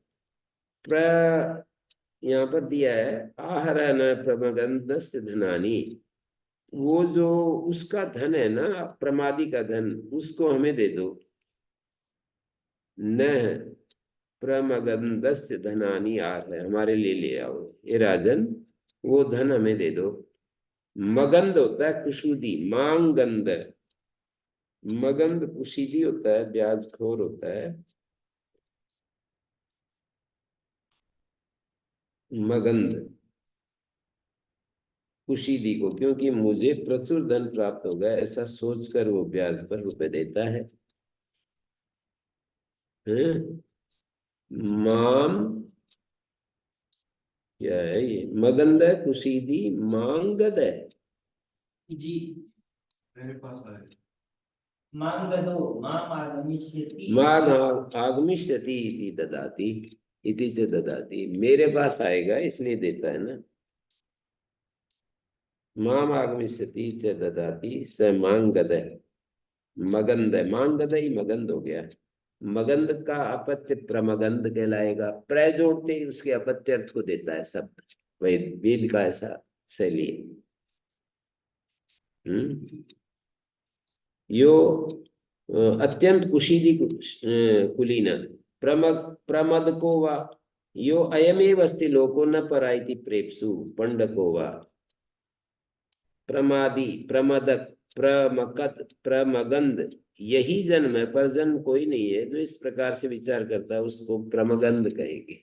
यहाँ पर दिया है आहरण प्रमगंधस्य धनानी, वो जो उसका धन है ना, प्रमादी का धन, उसको हमें दे दो। न प्रमगंधस्य धनानी आहर, हमारे लिए ले आओ ये राजन, वो धन हमें दे दो। मगंध होता है कुशुदी, मांगंद, मगंध कुशीदी होता है, ब्याजखोर होता है। मगंध कुशीदी को, क्योंकि मुझे प्रचुर धन प्राप्त होगा ऐसा सोचकर वो ब्याज पर रुपए देता है। माम, क्या है ये, मगंध है कुशीदी मांगद है जी। मेरे पास आए। मांगदो माम आगमिष्यति माग आगमिष्यति इति ददाति, इति से ददाति, मेरे पास आएगा इसलिए देता है ना। माम आगमिष्यति च ददाति स मांगद है, मगंध है, मांगद ही मगंध हो गया। मगंध का अपत्य प्रमगंध कहलाएगा, प्र जोड़ते ही उसके अपत्य अर्थ को देता है शब्द, वही वेद का ऐसा शैली है। यो अत्यंत कुशीली कुलीन प्रमद को वा, यो अयमेव अस्ति लोको न पराइति प्रेप्सु पंडको वा, प्रमादी प्रमदक प्रमकत प्रमगंध, यही जन्म है, पर जन्म कोई नहीं है। जो इस प्रकार से विचार करता है उसको प्रमगंध कहेंगे।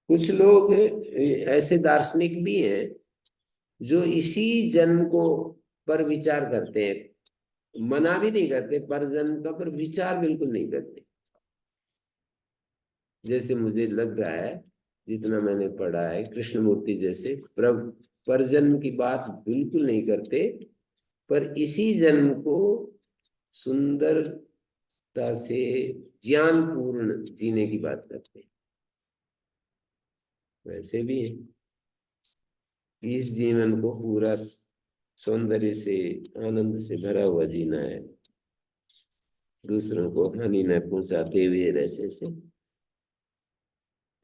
कुछ लोग ऐसे दार्शनिक भी हैं जो इसी जन्म को पर विचार करते हैं, मना भी नहीं करते पर जन्म का, पर विचार बिल्कुल नहीं करते। जैसे मुझे लग रहा है, जितना मैंने पढ़ा है, कृष्णमूर्ति जैसे पर जन्म की बात बिल्कुल नहीं करते, पर इसी जन्म को सुंदरता से ज्ञान पूर्ण जीने की बात करते हैं। वैसे भी है, इस जीवन को पूरा सौंदर्य से आनंद से भरा हुआ जीना है, दूसरों को हानि न पहुंचाते हुए ऐसे से।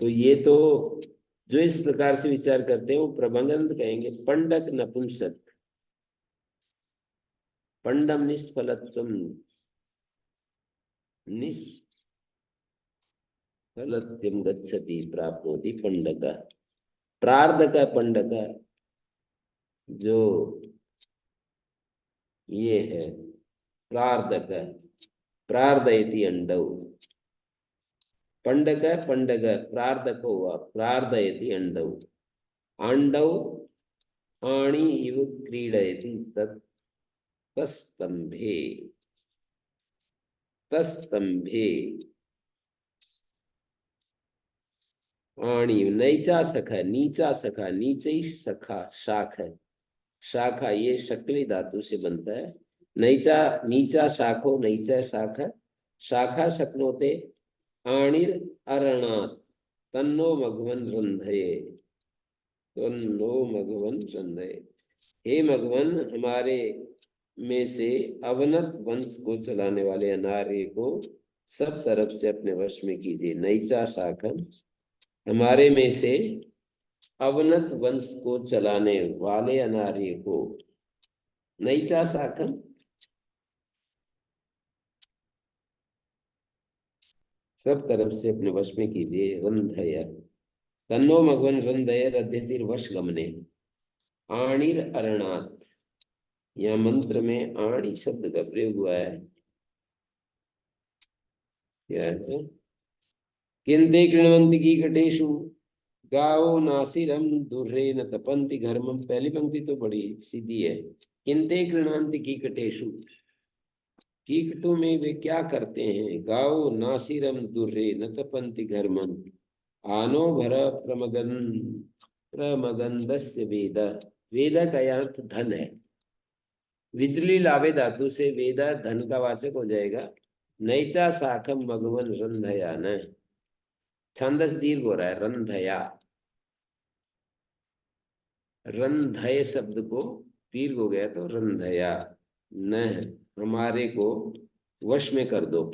तो ये तो जो इस प्रकार से विचार करते हैं वो प्रबंधन कहेंगे। पंडक नपुंसक, पंडम निष्फलत्वम, निष्फलत्यम गच्छति प्राप्नोति पंडक, प्रार्ध का पंडक जो ये है, प्रार्धक प्रार्थयति अंडव, पंडक पंडक प्रार्थको वा प्रार्थयति अंडव, अंडव आणी इव क्रीडयति तस्तंभे, तस्तंभे आणी, नैचा सखा, नीचा सखा, नीचे सखा शाख है, शाखा ये शक्ली धातु से बनता है। नैचा नीचा शाखो, नैचा शाखा, शाखा शक्नोते आणिर अरणात तन्नो मघवन रंधये, तन्नो मघवन रंधये। हे मघवन, हमारे में से अवनत वंश को चलाने वाले अनार्य को सब तरफ से अपने वश में कीजिए। नैचा शाखम, हमारे में से अवनत वंश को चलाने वाले अनार्य को, नैचा शाखम सब तरफ से अपने वश में कीजिए। रंधय, तन्नो मघवन रंधय रध्यतिर वश गमने। आणिर अरणात, यह मंत्र में आणी शब्द का प्रयोग हुआ है। क्या है? किंते कृण्वन्ति कीकटेषु गावो नासिरम दुर्रे न तपन्ति घर्मम। पहली पंक्ति तो बड़ी सीधी है। किंते कृण्वन्ति कीकटेषु, कीकटों में वे क्या करते हैं? गावो नासिरम दुर्रे न तपन्ति घर्मम। आनो भर प्रमगन प्रमगंधस्य वेद। वेद का अर्थ धन है। विद्युली लावे धातु से वेदा धन का वाचक हो जाएगा। नैचा शाखम मघवन रंधया न, छंदस दीर्घ हो रहा है। रंधया, रंधय शब्द को दीर्घ हो गया तो रंधया न, हमारे को वश में कर दो।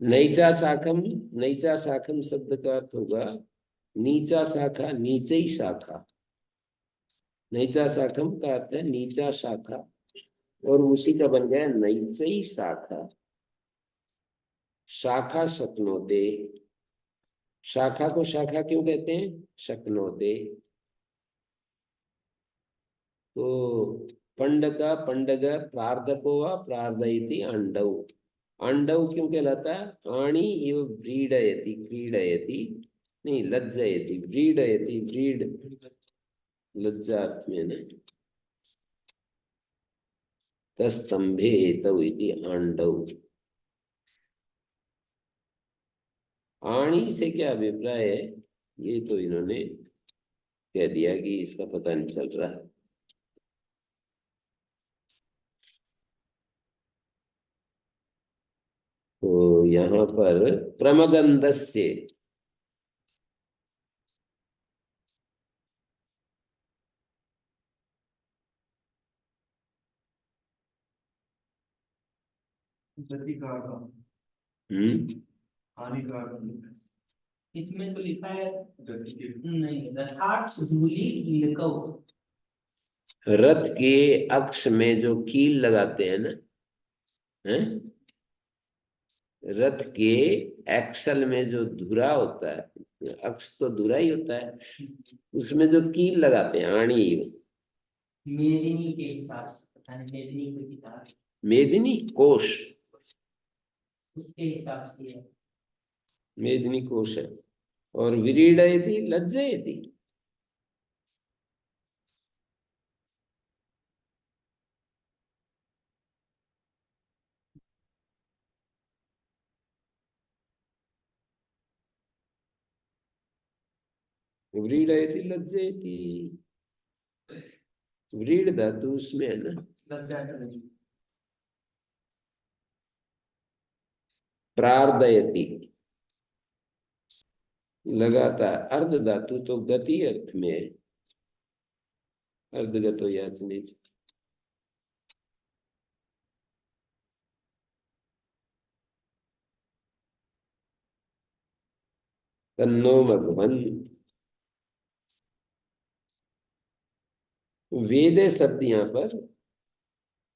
नैचा शाखम, नैचा शाखम शब्द का अर्थ होगा नीचा शाखा, नीचे ही शाखा। नैचा शाखम का अर्थ है नीचा शाखा, और उसी का बन गया नैचई शाखा। शाखा शक्नोते, शाखा को शाखा क्यों कहते हैं? शक्नोते। तो पंडका पंडग प्रार्धको व प्रार्धयति अंडव। अंडव क्यों कहलाता है? आणी इव व्रीडयति, क्रीडयति नहीं, लज्जयति, व्रीडयति, व्रीड लज्जा अर्थ में ना। तस्तंभे तव इति आंडव। आणी से क्या अभिप्राय है, ये तो इन्होंने कह दिया कि इसका पता नहीं चल रहा। तो यहाँ पर प्रमगंधस्य, गति का हानिकारक इसमें तो लिखा है गति के नहीं, रथाक्ष धूलि लिखो। रथ के अक्ष में जो कील लगाते हैं ना, हैं? रथ के एक्सल में जो धुरा होता है, अक्ष तो धुरा ही होता है, उसमें जो कील लगाते हैं आणी। मेदिनी के हिसाब से, पता नहीं मेदिनी कोई किताब है, मेदिनी कोश, उसके हिसाब से है। मेदिनी कोश है। और विरीडयति लज्जयति, व्रीडयति लज्जयति। व्रीड धातु उसमें है ना। लज्जा करनी। प्रार्दयति लगातार। अर्ध धातु तो गति अर्थ में है, अर्धगतो याचने। तन्नो मघवन, वेद शब्द यहाँ पर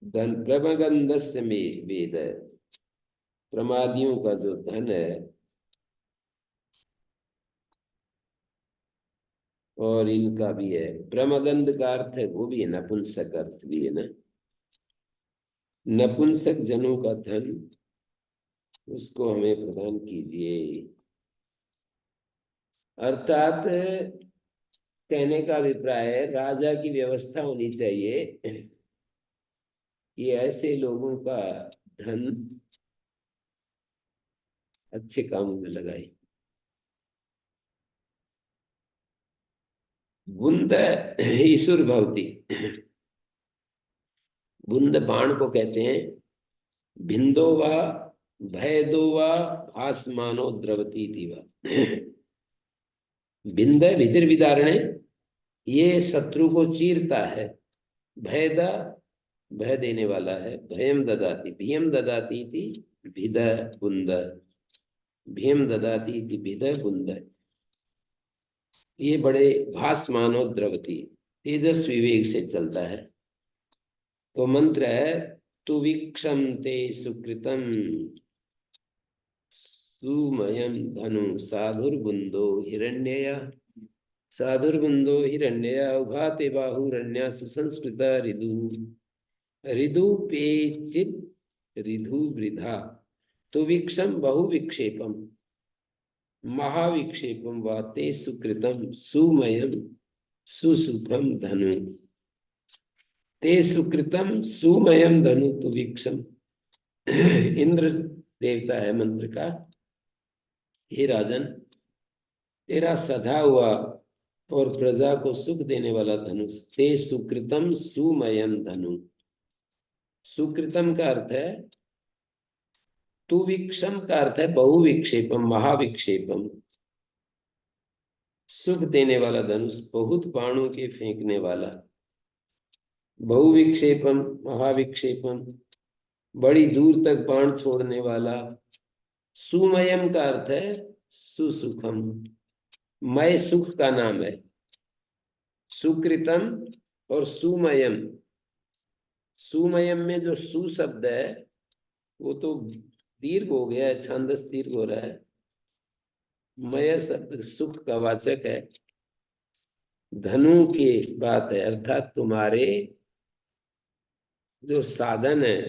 धन, प्रमगंधस्य में वेद है, प्रमादियों का जो धन है। और इनका भी है, प्रमगंध का अर्थ है वो भी है, नपुंसक अर्थ भी है ना। नपुंसक जनों का धन, उसको हमें प्रदान कीजिए। अर्थात कहने का अभिप्राय है, राजा की व्यवस्था होनी चाहिए कि ऐसे लोगों का धन अच्छे कामों में लगाए। बुंद ईश्वर भवती, बुंद बाण को कहते हैं। भिंदो व भयदो व आसमानो द्रवती दिवा। बिंद विधिर विदारणे, ये शत्रु को चीरता है। भयदा, भय देने वाला है। भयम ददाति, भीम ददाति इति भिद बुंद, भीम ददाति इति भिद बुंद। ये बड़े भासमान और द्रवती तेजस्वी वेग से चलता है। तो मंत्र है तु वीक्षम ते सुकृतम सुमयम धनु साधुर्बुंदो हिरण्यया, साधुर्बुंदो हिरण्यया उभाते बाहुरण्या सुसंस्कृत ऋदु, ऋदु पेचित ऋधु वृधा, तो वीक्षम बहुविक्षेपम महाविक्षेपम वाते सुकृतम सुमयम सुसुखम धनु, ते सुकृतम सुमयम धनु तो वीक्षम। इंद्र देवता है मंत्र का। हे राजन, तेरा सधा हुआ और प्रजा को सुख देने वाला धनुष, ते सुकृतम सुमयम धनु। सुकृतम का अर्थ है, तु विक्षम का अर्थ है बहुविक्षेपम महाविक्षेपम, सुख देने वाला धनुष, बहुत बाणों के फेंकने वाला। बहुविक्षेपम महाविक्षेपम, बड़ी दूर तक बाण छोड़ने वाला। सुमयम का अर्थ है सुसुखम, मय सुख का नाम है। सुकृतम और सुमयम, सुमयम में जो सु शब्द है वो तो दीर्घ हो गया है, छांदस दीर्घ हो रहा है। मय शब्द सुख का वाचक है। धनु की बात है, अर्थात तुम्हारे जो साधन है,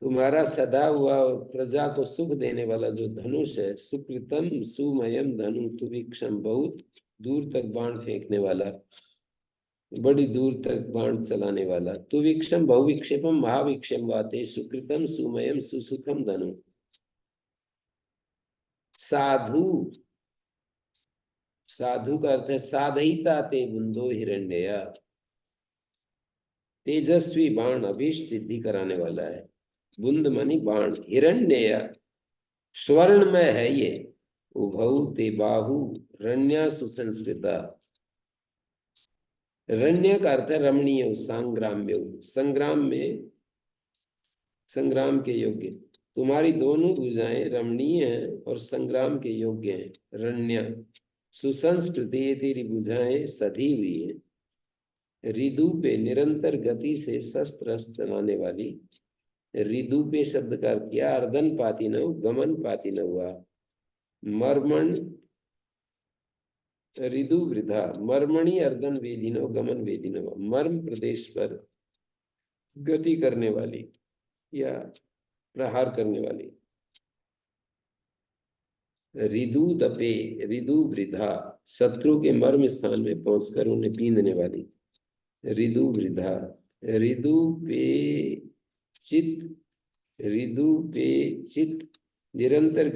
तुम्हारा सदा हुआ प्रजा को सुख देने वाला जो धनुष है। सुकृतम सुमयम धनु तुवीक्षम, बहुत दूर तक बाण फेंकने वाला, बड़ी दूर तक बाण चलाने वाला। तुवीक्षम बहुविक्षेपम महाविक्षेम वाते सुकृतम सुमयम सुसुखम धनु। साधु, साधु का अर्थ है साधयिता ते बुंदो हिरण्यया, तेजस्वी बाण अभीष्ट सिद्धि कराने वाला है। बुंद मनी बाण, हिरण्यया स्वर्णमय है ये। उभौ ते बाहु रण्या सुसंस्कृता, रण्य का अर्थ है रमणीय संग्राम्य, संग्राम में संग्राम के योग्य। तुम्हारी दोनों भुजाएं रमणीय हैं और संग्राम के योग्य हैं। रण्य सुसंस्कृति, ये तेरी भुजाएं सधी हुई है। ऋदु पे निरंतर गति से शस्त्र चलाने वाली। ऋदु पे शब्द का अर्थ किया अर्धन पाती न गमन पाती न हुआ। मर्मण ऋदु वृद्धा, मर्मणि अर्धन वेदिनो गमन वेदिनो, मर्म प्रदेश पर गति करने वाली या प्रहार करने वाली। ऋदु दपे, ऋदु वृद्धा, शत्रु के मर्म स्थान में पहुंचकर उन्हें पींदने वाली। ऋदु वृद्धा, ऋदु पे चित, ऋदु पे चित निरंतर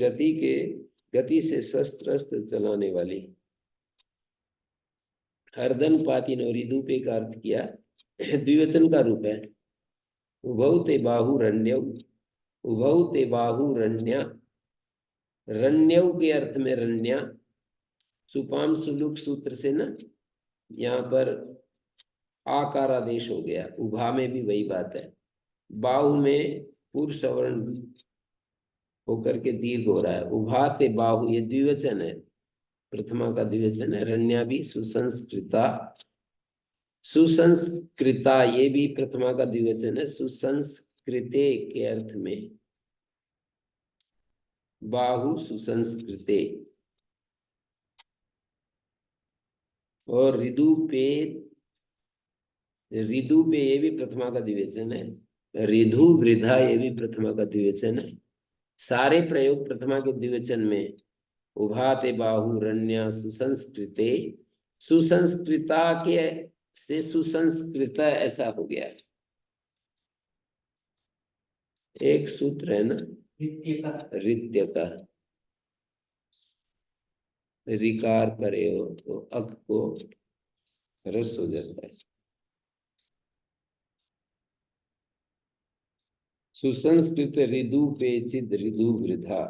गति से शस्त्र अस्त्र चलाने वाली। अर्धन पातिन और ऋदु पे का अर्थ किया द्विवचन का रूप है। उभौ ते बाहु रण्यौ, उभौ ते बाहु रण्या, रण्यौ के अर्थ में रण्या। सुपाम सुलुक सूत्र से ना यहाँ पर आकार आदेश हो गया। उभा में भी वही बात है। बाहु में पुरुष वर्ण होकर के दीर्घ हो रहा है। उभा ते बाहु ये द्विवचन है, प्रथमा का द्विवचन है। रण्या भी सुसंस्कृता, सुसंस्कृता ये भी प्रथमा का द्विवचन है। सुसंस्कृते के अर्थ में बाहु सुसंस्कृते। और ऋदु पे, ऋदु पे ये भी प्रथमा का द्विवचन है। ऋधु वृद्धा ये भी प्रथमा का द्विवचन है। सारे प्रयोग प्रथमा के द्विवचन में। उभाते बाहु रण्या सुसंस्कृते, सुसंस्कृता के से सुसंस्कृत ऐसा हो गया। एक सूत्र है ना रित्य का, रिकार करे हो तो अक को रस हो जाता है। सुसंस्कृत ऋदु पे चिद ऋदु वृद्धा।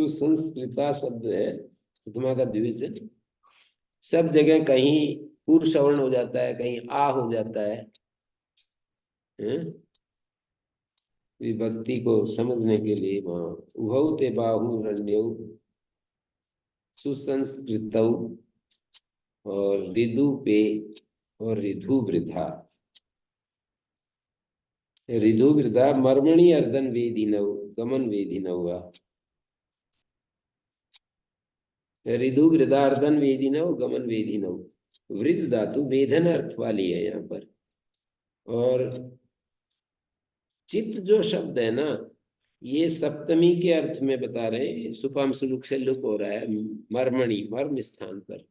सुसंस्कृता शब्द है, प्रथमा का द्विवचन। सब जगह कहीं पुरुष वर्ण हो जाता है, कहीं आ हो जाता है। विभक्ति को समझने के लिए वहां उभौ ते बाहु रण्यौ सुसंस्कृतौ और रिदु पे और रिधु वृद्धा। रिधु वृद्धा मर्मणि अर्धन वेदिनौ गमन वेदिनौ वा। रिधु वृद्धा अर्धन वेदिनौ गमन वेदिनौ। वृद्ध धातु वेधन अर्थ वाली है यहाँ पर। और चित्त जो शब्द है ना, ये सप्तमी के अर्थ में बता रहे हैं। सुपाम सुलुक से लुक हो रहा है मर्मणि, मर्म स्थान पर।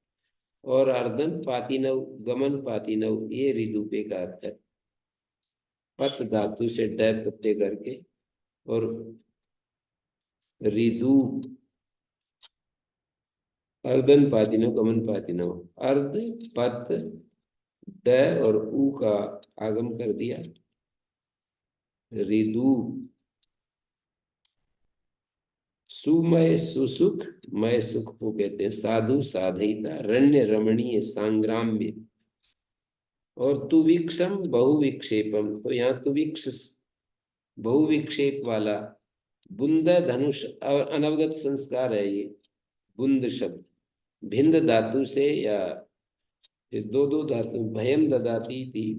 और अर्धन पातिनव गमन पातिनव, ये रिदुपे का अर्थ है। पत धातु से डै प्रत्यय करके और रिदु अर्धन पातिनव गमन पातिनव। अर्ध पत ड और उ का आगम कर दिया। रिदु सुमय सुसुख, मय सुख को कहते हैं। साधु साधयिता, रण्य रमणीय, सांग्राम्य। और तुविक्षम बहुविक्षेपम, तो यहाँ तुविक्ष बहुविक्षेप वाला। बुंद धनुष और अनवगत संस्कार है ये बुंद शब्द। भिंद धातु से या दो दो धातु भयम ददाती थी,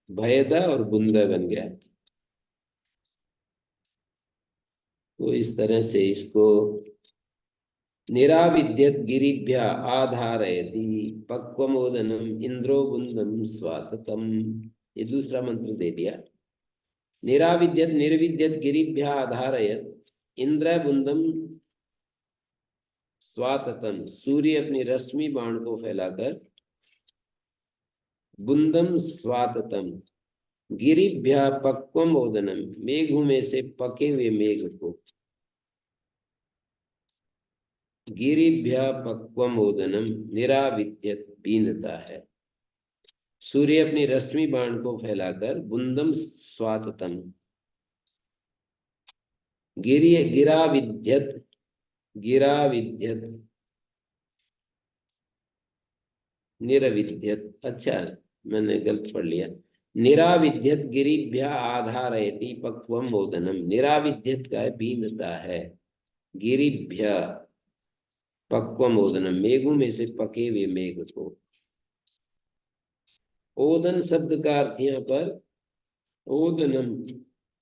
भयदा और बुंदा बन गया। तो इस तरह से इसको निराविद्यत गिरिभ्य आधारयति पक्वमोदनम इंद्रो बुंदम स्वाततम। ये दूसरा मंत्र दे दिया। निराविद्यत निर्विद्यत गिरिभ्य आधारयत इंद्र बुंदम स्वाततम। सूर्य अपनी रश्मि बाण को फैलाकर बुंदम स्वाततम गिरिभ्य पक्वम ओदनम, मेघों में से पके हुए मेघ को। गिरिभ्य पक्वम ओदनम निराविद्यत बीनता है। सूर्य अपनी रश्मि बाण को फैलाकर बुंदम स्वाततम गिराविद्यत गिराविद्यत निरविद्यत। अच्छा, मैंने गलत पढ़ लिया। निराविद्यत गिरिभ्य आधारयति पक्वम ओदनम। निराविद्यत का बीनता है। गिरिभ्य पक्वम ओदनम, मेघों में से पके हुए मेघ को। ओदन शब्द का अर्थ यहाँ पर ओदनम,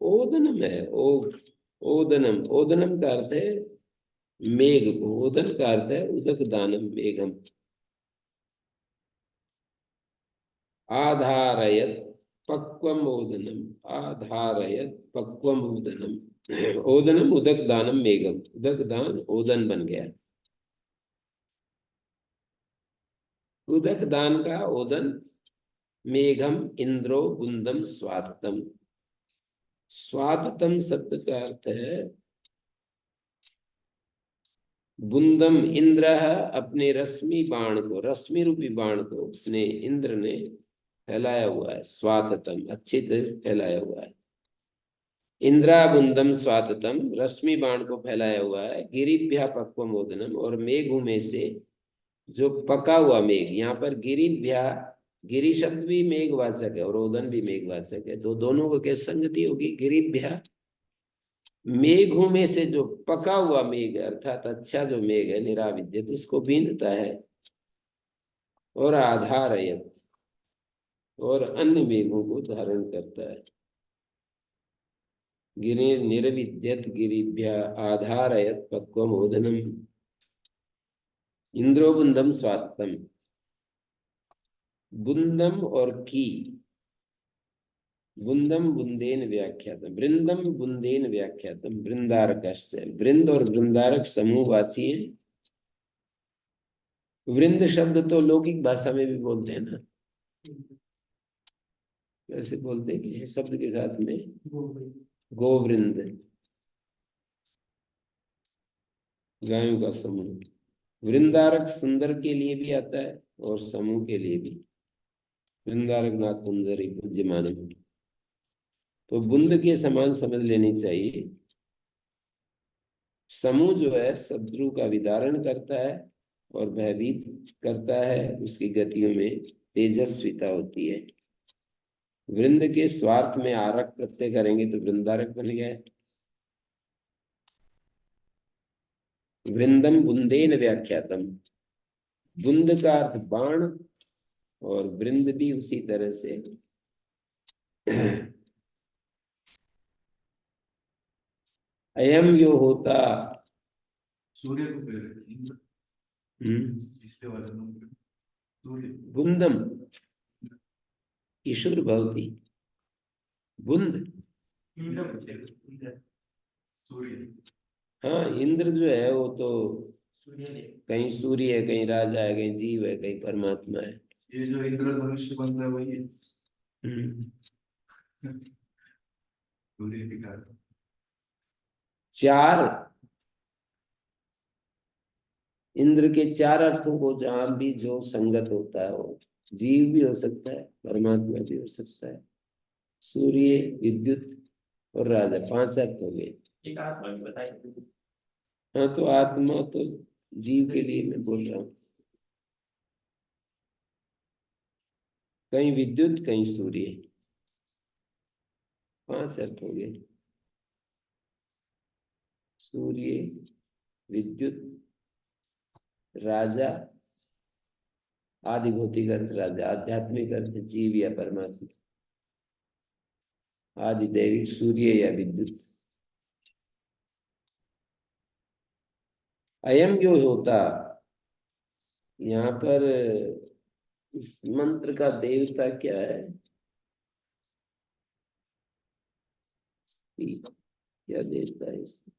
ओदनम है। ओदनम, ओदनम का अर्थ है मेघ को। ओदन का अर्थ है उदक दानम मेघम। आधारयत पक्वम ओदनम, आधारयत पक्वम ओदनम। ओदनम उदक दानम मेघम, उदक दान ओदन बन गया। उदक दान का ओदन मेघम इंद्रो बुंदम स्वाततम। स्वाततम शब्द का अर्थ है बुंदम। इंद्र अपने रश्मि बाण को, रश्मि रूपी बाण को उसने, इंद्र ने फैलाया हुआ है। स्वाततम, अच्छे तरह फैलाया हुआ है। इंद्रा बुंदम स्वाततम, रश्मि बाण को फैलाया हुआ है। गिरिभ्य पक्वम ओदनम, और मेघों में से जो पका हुआ मेघ। यहाँ पर गिरिभ्य, गिरि शब्द भी मेघवाचक है और ओदन भी मेघवाचक है। तो दोनों को क्या संगति होगी? गिरिभ्य, मेघों में से जो पका हुआ मेघ अर्थात अच्छा जो मेघ है निराविद्यत, उसको बीनता है। और आधारयत, और अन्य मेघों को धारण करता है। गिरि निर्विद्यत गिरिभ्य आधारयत पक्वम ओदनम इंद्रो बुंदम स्वाततम। बुंदम और की, बुंदम बुंदेन व्याख्यातम, वृंदम बुंदेन व्याख्यातम, वृंदारक। वृंद और वृंदारक समूहवाची है। वृंद शब्द तो लौकिक भाषा में भी बोलते हैं ना, कैसे बोलते हैं किसी शब्द के साथ में? गोवृंद, गायों का समूह। वृंदारक सुंदर के लिए भी आता है और समूह के लिए भी। वृंदारक नाथ कुंजरी पूज्यमान। तो बुंद के समान समझ लेनी चाहिए। समूह जो है शत्रु का विदारण करता है और भयभीत करता है, उसकी गतियों में तेजस्विता होती है। वृंद के स्वार्थ में आरक प्रत्यय करेंगे तो वृंदारक बन गया। वृंदम बुंदेन व्याख्यातम, बुंद का अर्थ बाण और वृंद भी उसी तरह से। अयम यो होता, सूर्य को पेड़ इंद्र इसके वाले में सूर्य बुंदम ईश्वर भवती, बुंद। इंद्र बचेगा सूर्य। हाँ, इंद्र जो है वो तो सूर्यदेव कहीं सूर्य है, कहीं राजा है, कहीं जीव है, कहीं परमात्मा है। ये जो इंद्र धनुष्य बन रहा है वही है सूर्य के कारण। चार इंद्र के चार अर्थों को जहां भी जो संगत होता है, वो जीव भी हो सकता है, परमात्मा भी हो सकता है। सूर्य, विद्युत और राजा, पांच अर्थ हो गए। एक आत्मा भी बताई। हाँ, तो आत्मा तो जीव के लिए मैं बोल रहा हूँ। कहीं विद्युत, कहीं सूर्य, पांच अर्थ हो गए। सूर्य, विद्युत, राजा, आदि भौतिक अर्थ राजा, आध्यात्मिक अर्थ जीव या परमात्मा, आदि दैविक सूर्य या विद्युत। अयम जो होता, यहाँ पर इस मंत्र का देवता क्या है? क्या देवता है इसमें?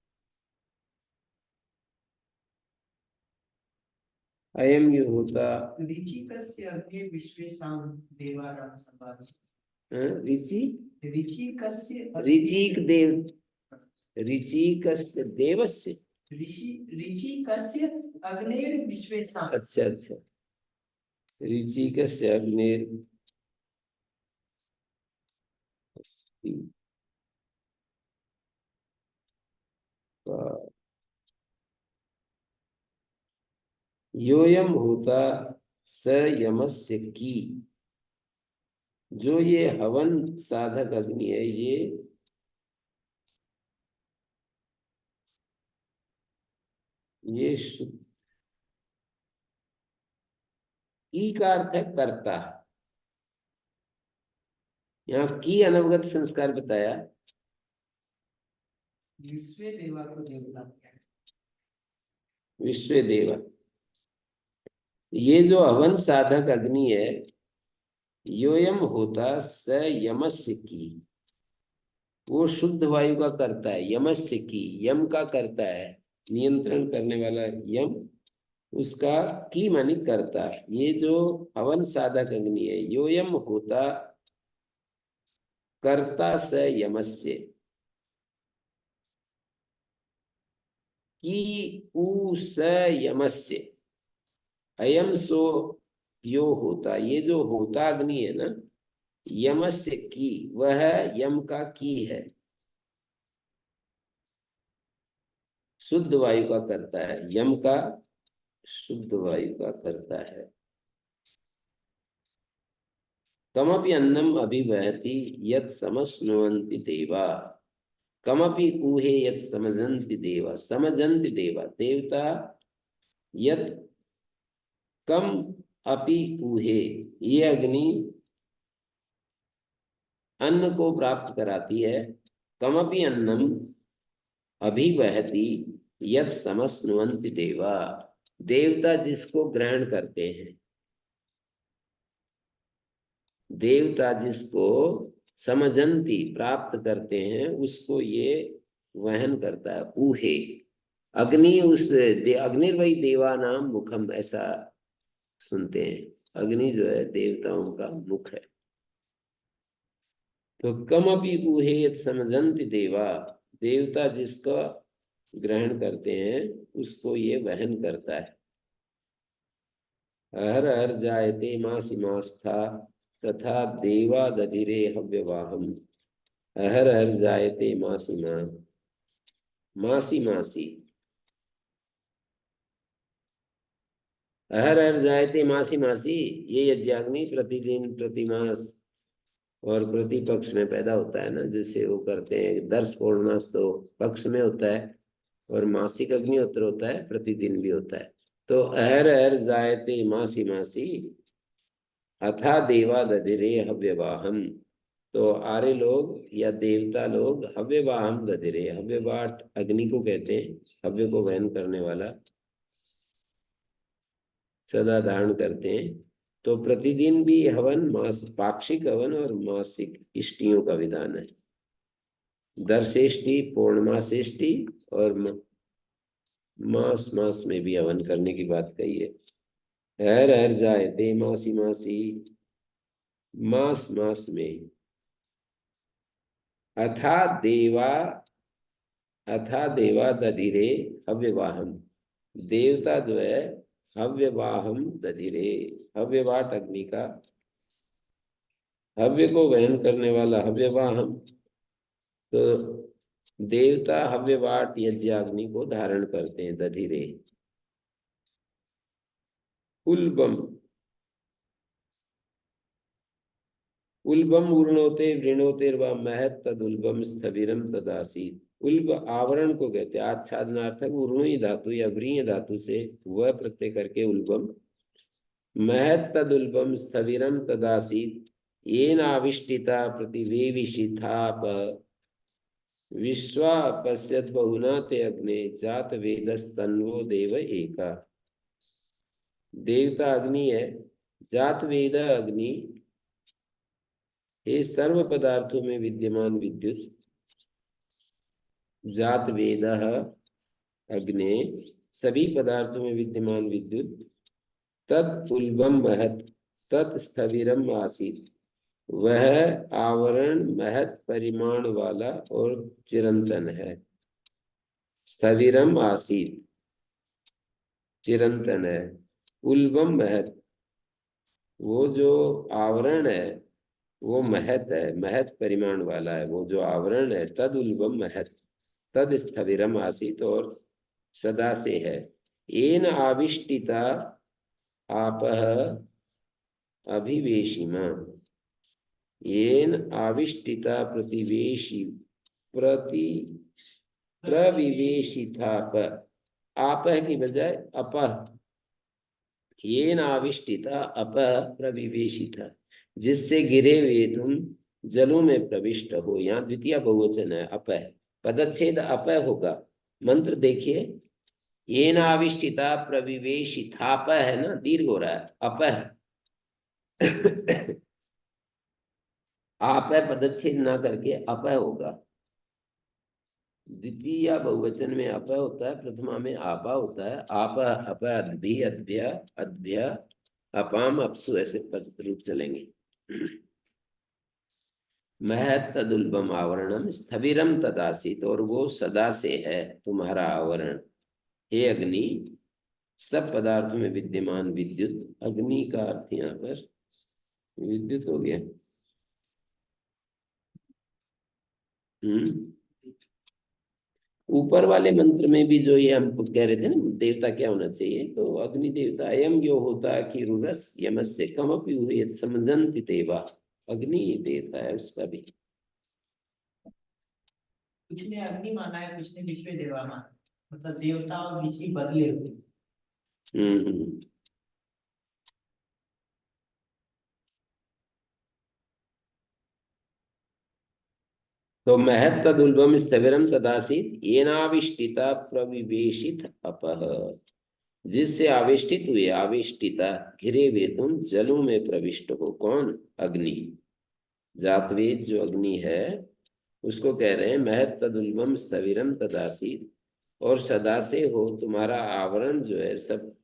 अयम यो होता ऋचिकस्य अग्ने विश्वेषां देवानां संवाद। ऋचि ऋचिकस्य ऋचिक देव, ऋचिकस्य देवस्य। ऋचिकस्य अग्नेर विश्वेषां। अच्छा अच्छा, ऋचिकस्य अग्नेर अस्ति। योयम होता स यमस्य की, जो ये हवन साधक अग्नि है, ये शुद्ध, की का अर्थ है कर्ता। यहाँ की अनवगत संस्कार बताया। विश्व देवा को देवता क्या है? विश्व देवा, ये जो हवन साधक अग्नि है, योयम होता स यमस्य की, वो शुद्ध वायु का करता है। यमस्य की, यम का करता है, नियंत्रण करने वाला यम, उसका की मानी करता। ये जो हवन साधक अग्नि है, योयम होता कर्ता स यमस्य की उ स यमस्य। अयम सो यो होता, ये जो होता अग्नि है ना, यमस्य की, वह यम का की है, शुद्ध वायु का करता है। यम का शुद्ध वायु का करता है। कमपि अन्नम अभिवहति यत् समश्नुवन्ति देवा, कमपि ऊहे यत् समजन्ति देवा। समजन्ति देवा, देवता यत् कम अपि ऊहे, ये अग्नि अन्न को प्राप्त कराती है। कमपि अन्नम अभिवहति यत् समश्नुवन्ति देवा, देवता जिसको ग्रहण करते हैं, देवता जिसको समझंती प्राप्त करते हैं, उसको ये वहन करता है। ऊहे, अग्नि उस अग्निर्वै देवा नाम मुखम, ऐसा सुनते हैं। अग्नि जो है देवताओं का मुख है। तो कमपि ऊहे यत् समझन्ति देवा, देवता जिसका ग्रहण करते हैं उसको ये वहन करता है। हर हर जायते मासी मास्था तथा देवा दधिरे हव्यवाहम। हर हर जायते मासी मासी, अहर अहर जायते मासी मासी, ये यज्ञाग्नि प्रतिदिन प्रतिमास और प्रतिपक्ष में पैदा होता है ना, जैसे वो करते हैं। दर्श पौर्णमास तो पक्ष में होता है और मासिक अग्निहोत्र होता है, प्रतिदिन भी होता है। तो अहर अहर जायते मासी मासी अथा देवा दधिरे हव्यवाहम। तो आर्य लोग या देवता लोग हव्यवाहम दधिरे, हव्यवाट अग्नि को कहते हैं, हव्य को वहन करने वाला, सदा धारण करते हैं। तो प्रतिदिन भी हवन, मास पाक्षिक हवन और मासिक इष्टियों का विधान है। दर्शेष्टि, पौर्णमासेष्टि और मास मास में भी हवन करने की बात कही है। हर हर जायते मासी मासी, मास मास में। अथा देवा, अथा देवा दधिरे हव्यवाहम, देवता जो है हव्यवाहम दधिरे, हव्यवाट अग्नि का, हव्य को वहन करने वाला हव्यवाहम। तो देवता हव्यवाट यज्ञाग्नि को धारण करते हैं, दधिरे। उल्बम, उल्बम उर्णोते वृणोते व महत तदुल्बम स्थविरम तदासीत। उल्ब आवरण को कहते हैं, आच्छादनार्थक उर्णुई धातु या व्रीय धातु से वह प्रत्यय करके उल्बम। महत तदुल्बम स्थविरम तदासीत येन आविष्टिता प्रतिवेविशिथाप विश्वा पश्यत बहुना ते अग्ने जात वेदस्तन्वो देव एका। देवता अग्नि है, जात वेद अग्नि, ये सर्व पदार्थों में विद्यमान विद्युत। जात वेद अग्ने, सभी पदार्थों में विद्यमान विद्युत। तत् उल्बम महत, तत् स्थविरम आसीत, वह आवरण महत परिमाण वाला और चिरंतन है। स्थविरम आसीत, चिरंतन है। उल्बम महत, वो जो आवरण है वो महत है, महत परिमाण वाला है वो जो आवरण है। तद उल्बम महत, तद स्थविरम आसीत, और सदा से है। येन आविष्टिता आपह अभिवेशिमा, येन आविष्टिता प्रतिवेशी प्रति प्रविवेशिताप, आपह की बजाय अपह, येन आविष्टिता अपह प्रविवेशिता, जिससे गिरे हुए तुम जलों में प्रविष्ट हो। यहाँ द्वितीय बहुवचन है अपह, पदच्छेद अपह होगा। मंत्र देखिए, येन आविष्टिता प्रविवेशिताप है ना, दीर्घ हो रहा है, अपह। आप पदच्छेद ना करके अपह होगा। द्वितीय बहुवचन में अपह होता है, प्रथमा में आपा होता है। आपह अपह अद्भि अद्भ्य अद्भ्य अपाम अपसु, ऐसे पद रूप चलेंगे। महत तदुल्बम आवरणम स्थविरम तदासीत, और वो सदा से है तुम्हारा आवरण। हे अग्नि, सब पदार्थों में विद्यमान विद्युत। अग्नि का अर्थ यहाँ पर विद्युत हो गया। ऊपर वाले मंत्र में भी जो ये हम कह रहे थे ना, देवता क्या होना चाहिए, तो अग्नि देवता अयम यो होता कि रुरस यमस्य कमपि हुए समझंति देवा, अग्नि देवता है उसका भी। कुछ ने अग्नि माना है, कुछ ने विश्व देवा माना, मतलब देवता और ऋषि बदले हुए। हम्म। तो महत तदुल्बम स्थविरम तदासीत येनाविष्टिता प्रविवेशित अपह, जिससे आविष्टित हुए, आविष्टिता घिरे हुए तुम जलों में प्रविष्ट हो। कौन? अग्नि। जातवेद जो अग्नि है उसको कह रहे हैं महत तदुल्बम स्थविरम तदासीत, और सदा से हो, तुम्हारा आवरण जो है सब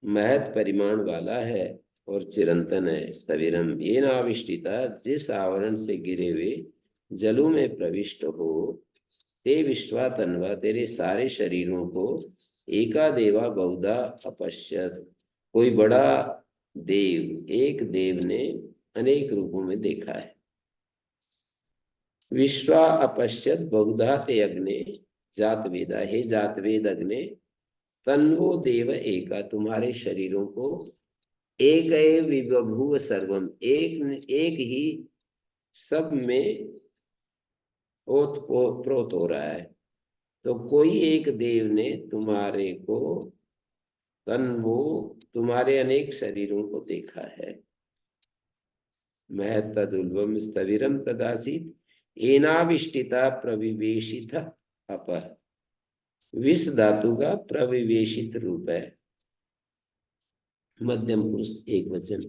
महत परिमाण वाला है और चिरंतन है। स्थविरम ये नाविष्टिता, जिस आवरण से गिरे हुए जलों में प्रविष्ट हो। ते विश्वा तन्वा, तेरे सारे शरीरों को एका देवा बहुधा अपश्यत, कोई बड़ा देव, एक देव ने अनेक रूपों में देखा है। विश्वा अपश्यत बहुधा ते अग्ने जातवेदा, हे जातवेद अग्ने, तन्वो देव एका, तुम्हारे शरीरों को एक एव विबभूव सर्वम, एक ही सब में ओत प्रोत हो रहा है। तो कोई एक देव ने तुम्हारे को, तन्वो तुम्हारे अनेक शरीरों को देखा है। महत्तदुल्बम स्थविरम तदासीत एनाविष्टिता प्रविवेशित अपर, विष धातु का प्रविवेशित रूप है, मध्यम पुरुष एक वचन।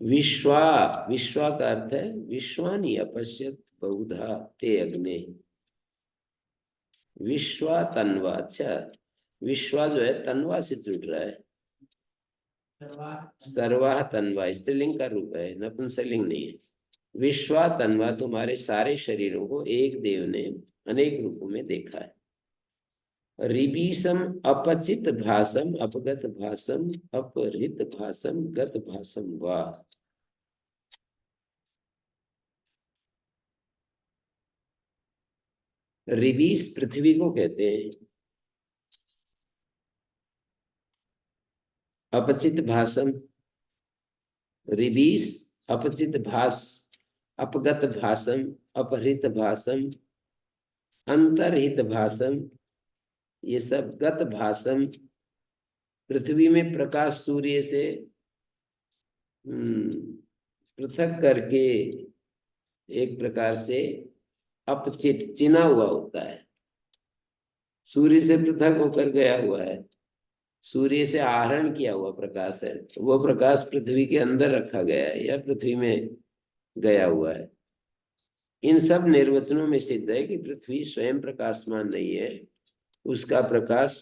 विश्वा, विश्वा का अर्थ है विश्वानी अपश्यत बहुधा ते अग्ने, विश्वा तन्वा। अच्छा, विश्वा जो है तन्वा से जुड़ रहा है, सर्वाह तन्वा स्त्रीलिंग का रूप है, नपुंसकलिंग नहीं है। विश्वा तन्वा तुम्हारे सारे शरीरों को एक देव ने अनेक रूपों में देखा है। ऋबीसम अपचित भासम अपगत भासम अपहृत भासम गत भासम वा। ऋबीस पृथ्वी को कहते हैं, अपचित भासम ऋबीस, अपचित भास, अपगत भासम, अपहृत भासम, अंतरहित भासम, ये सब गत भासम। पृथ्वी में प्रकाश सूर्य से पृथक करके एक प्रकार से अपचित चिना हुआ होता है, सूर्य से पृथक होकर गया हुआ है, सूर्य से आहरण किया हुआ प्रकाश है, तो वो प्रकाश पृथ्वी के अंदर रखा गया है या पृथ्वी में गया हुआ है। इन सब निर्वचनों में सिद्ध है कि पृथ्वी स्वयं प्रकाशमान नहीं है, उसका प्रकाश,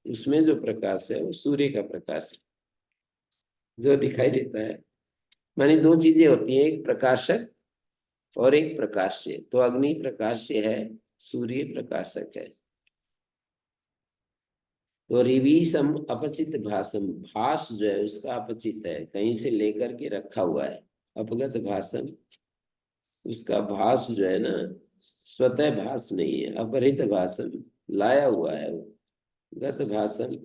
उसमें जो प्रकाश है वो सूर्य का प्रकाश है जो दिखाई देता है। मानी दो चीजें होती हैं, एक प्रकाशक और एक प्रकाश्य। तो अग्नि प्रकाश्य है, सूर्य प्रकाशक है। तो रिवीसम अपचित भासम, भास जो है उसका अपचित है, कहीं से लेकर के रखा हुआ है। अपगत भासम, उसका भास जो है ना स्वतः भास नहीं है। अपहृत भासम, लाया हुआ है वो। गत भासम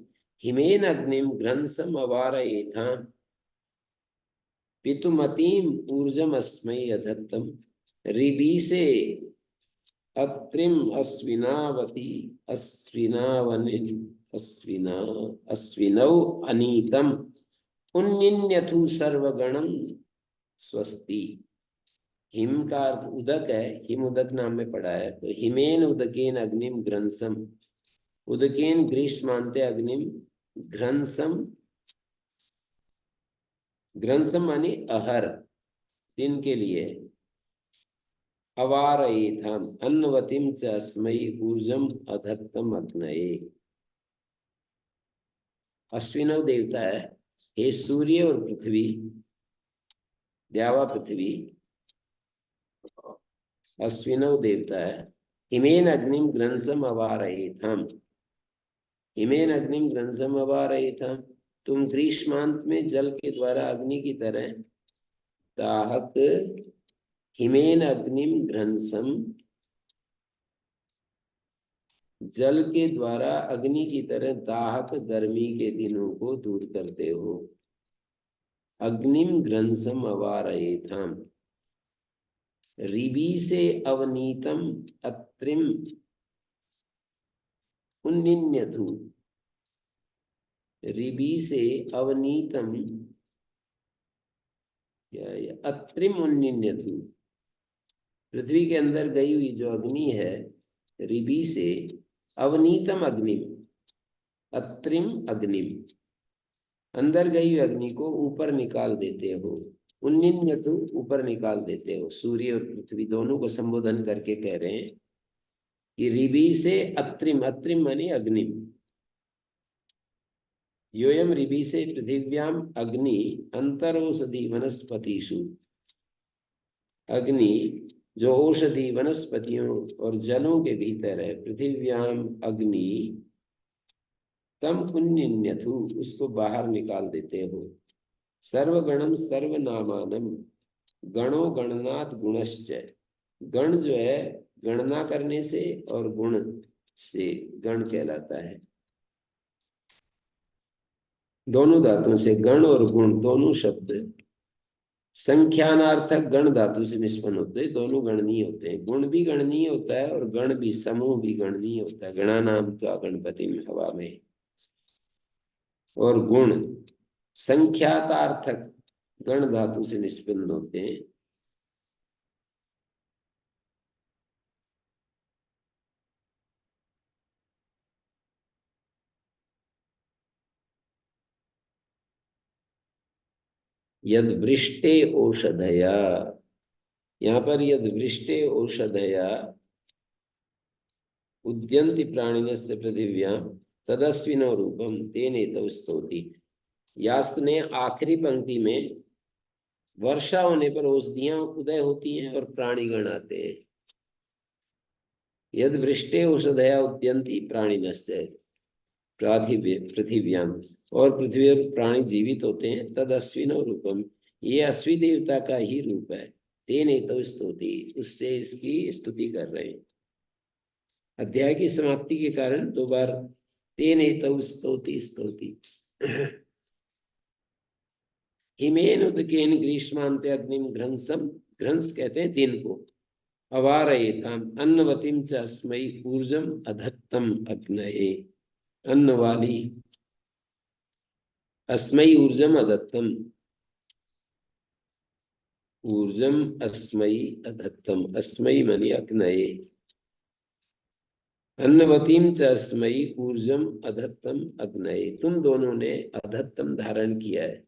हिमेन अग्निम घ्रंसम अवारयेथाम पितुमतीम ऊर्जम अस्मै अधत्तम ऋबीसे अत्रिम अश्विनावती अश्विनावनिल अश्विना अश्विनौ अनीतम पुण्यन्यथु सर्वगणं स्वस्ति। हिम का अर्थ उदक है, हिम उदक नाम में पढ़ा है। तो हिमेन उदकेन अग्निम घ्रंसम, उदकेन ग्रीष्मांते अग्निम घ्रंसम, घ्रंसम मानी अहर, दिन के लिए। अवारयेथम अन्नवतीम च अस्मै ऊर्जम अधत्तम अग्नये। अश्विनव देवता है, हे सूर्य और पृथ्वी, द्यावा पृथ्वी अश्विनव देवता है। हिमेन अग्निम घ्रंसम अवारयेथम, हिमेन अग्निम घ्रंसम अवारयेथम, तुम ग्रीष्मांत में जल के द्वारा अग्नि की तरह दाहक, हिमेन अग्निम घ्रंसम, जल के द्वारा अग्नि की तरह दाहक गर्मी के दिनों को दूर करते हो। अग्निम घ्रंसम अवारयेथाम ऋबी से अवनीतम अत्रिम पुण्यन्यथु, ऋबी से अवनीतम अत्रिम उन्निन्यथु, पृथ्वी के अंदर गई हुई जो अग्नि है, ऋबी से अवनीतम अग्निम, अत्रिम अग्निम, अंदर गई हुई अग्नि को ऊपर निकाल देते हो। उन्निन्यतु ऊपर निकाल देते हो। सूर्य और पृथ्वी दोनों को संबोधन करके कह रहे हैं कि ऋबी से अत्रिम, अत्रिम मानी अग्निम, योयम ऋबी से पृथिव्याम अग्नि अंतरौषधि वनस्पतिषु, अग्नि जो औषधि वनस्पतियों और जलों के भीतर है। पृथिव्याम अग्नि तम पुण्यन्यथु, उसको बाहर निकाल देते हो। सर्वगणम सर्वनामानम गणो गणनाथ गुणश्च, गण जो है गणना करने से और गुण से गण कहलाता है। दोनों धातुओं से गण और गुण दोनों शब्द संख्यानार्थक गण धातु से निष्पन्न होते हैं। दोनों गणनीय होते हैं, गुण भी गणनीय होता है और गण भी, समूह भी गणनीय होता है। गणा नाम तो गणपति में हवा में। और गुण संख्यातार्थक गण धातु से निष्पन्न होते हैं। यद वृष्टे औषधया, यहाँ पर यद वृष्टे औषधया उद्यन्ति प्राणिनस्य पृथिव्यां तदस्विनो रूपम तेनेतौ स्तौति। यास्क ने आखिरी पंक्ति में वर्षा होने पर औषधियां उदय होती हैं और प्राणीगण आते हैं। यद वृष्टे औषधया उद्यन्ति प्राणिनस्य पृथिव्यां, और पृथ्वी पर प्राणी जीवित होते हैं। तद अश्विनो रूपम, ये अश्वी देवता का ही रूप है। तेनेतौ स्तौति, उससे इसकी स्तुति कर रहे हैं। अध्याय की समाप्ति के कारण दो बार तेनेतौ स्तौति स्तौति। हिमेन उदकेन ग्रीष्मांते अग्निम घ्रंसम, घ्रंस कहते हैं दिन को, अवारयेताम अन्नवतीम च अस्मै ऊर्जम अधत्तम अग्नये, अन्न वाली अस्मै ऊर्जम अधत्तम, ऊर्जम अस्मै अधत्तम, अस्मै मनि अग्नये, अन्नवतीम च अस्मै ऊर्जम अधत्तम अग्नये, तुम दोनों ने अधत्तम धारण किया है।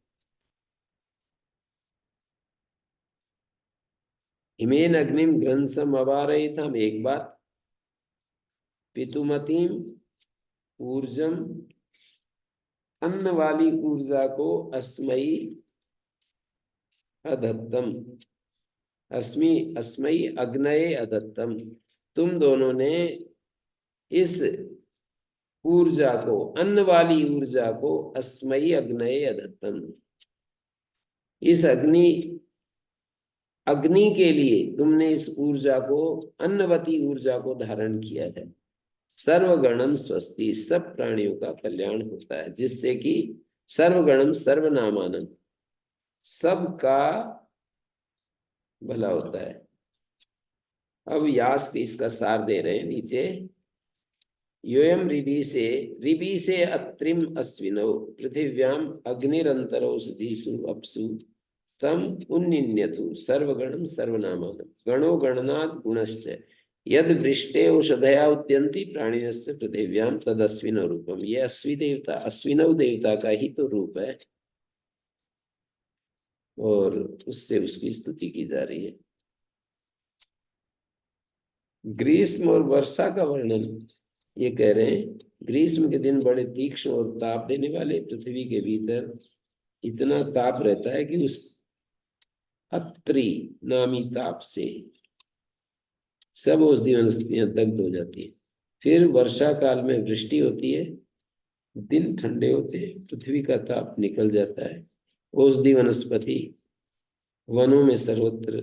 हिमेन अग्निम ग्रंसम अवारयितम, एक बार पितुमतीम ऊर्जम, अन्न वाली ऊर्जा को अस्मयी अधत्तम, अस्मि अस्मयी अग्नये अधत्तम, तुम दोनों ने इस ऊर्जा को, अन्न वाली ऊर्जा को अस्मयी अग्नये अधत्तम, इस अग्नि अग्नि के लिए तुमने इस ऊर्जा को, अन्नवती ऊर्जा को धारण किया है। सर्वगणम स्वस्ति, सब प्राणियों का कल्याण होता है, जिससे कि सर्वगणम सर्वनामानम, सबका भला होता है। अब यास इसका सार दे रहे हैं नीचे। योयम रिबी से अत्रिम अश्विनो पृथिव्याम अग्निरंतरौषधीषु अपसु तम उन्निन्यतु सर्वगणम सर्वनामानम, गणो गणनात् गुणश्च यद वृष्टे औषधया उद्यन्ति प्राणिनस्य पृथिव्यां तद अश्विनो रूपम। ये अश्विनव देवता का ही तो रूप है, और उससे उसकी स्तुति की जा रही है। ग्रीष्म और वर्षा का वर्णन ये कह रहे हैं। ग्रीष्म के दिन बड़े तीक्ष्ण और ताप देने वाले, पृथ्वी के भीतर इतना ताप रहता है कि उस अत्रि नामी ताप से सब औषधि वनस्पतियां दग्ध हो जाती है। फिर वर्षा काल में वृष्टि होती है, दिन ठंडे होते हैं, पृथ्वी का ताप निकल जाता है, औषधि वनस्पति वनों में सर्वत्र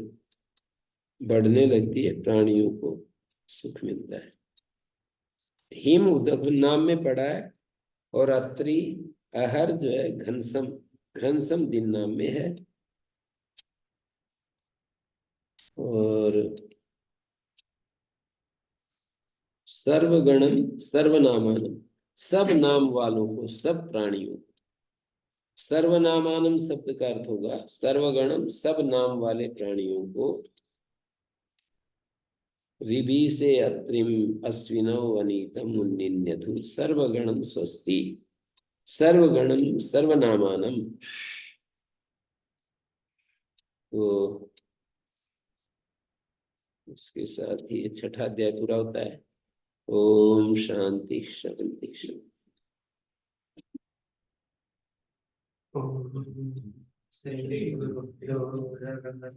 बढ़ने लगती है, प्राणियों को सुख मिलता है। हिम उदक नाम में पड़ा है, और अत्रि अहर जो है घनसम, घनसम दिन नाम में है। और सर्वगणम सर्वनामानम, सब नाम वालों को, सब प्राणियों को। सर्वनामानम शब्द का अर्थ होगा सर्वगणम, सब नाम वाले प्राणियों को। रिबी से अत्रिम अश्विनौ वनीतम उन्निन्यतु सर्वगणम स्वस्ति, सर्वगणम सर्वनामानम। तो उसके साथ ही छठा अध्याय पूरा होता है। ओम शांति शांति शांति। श्री गुरुभ्यो नमः।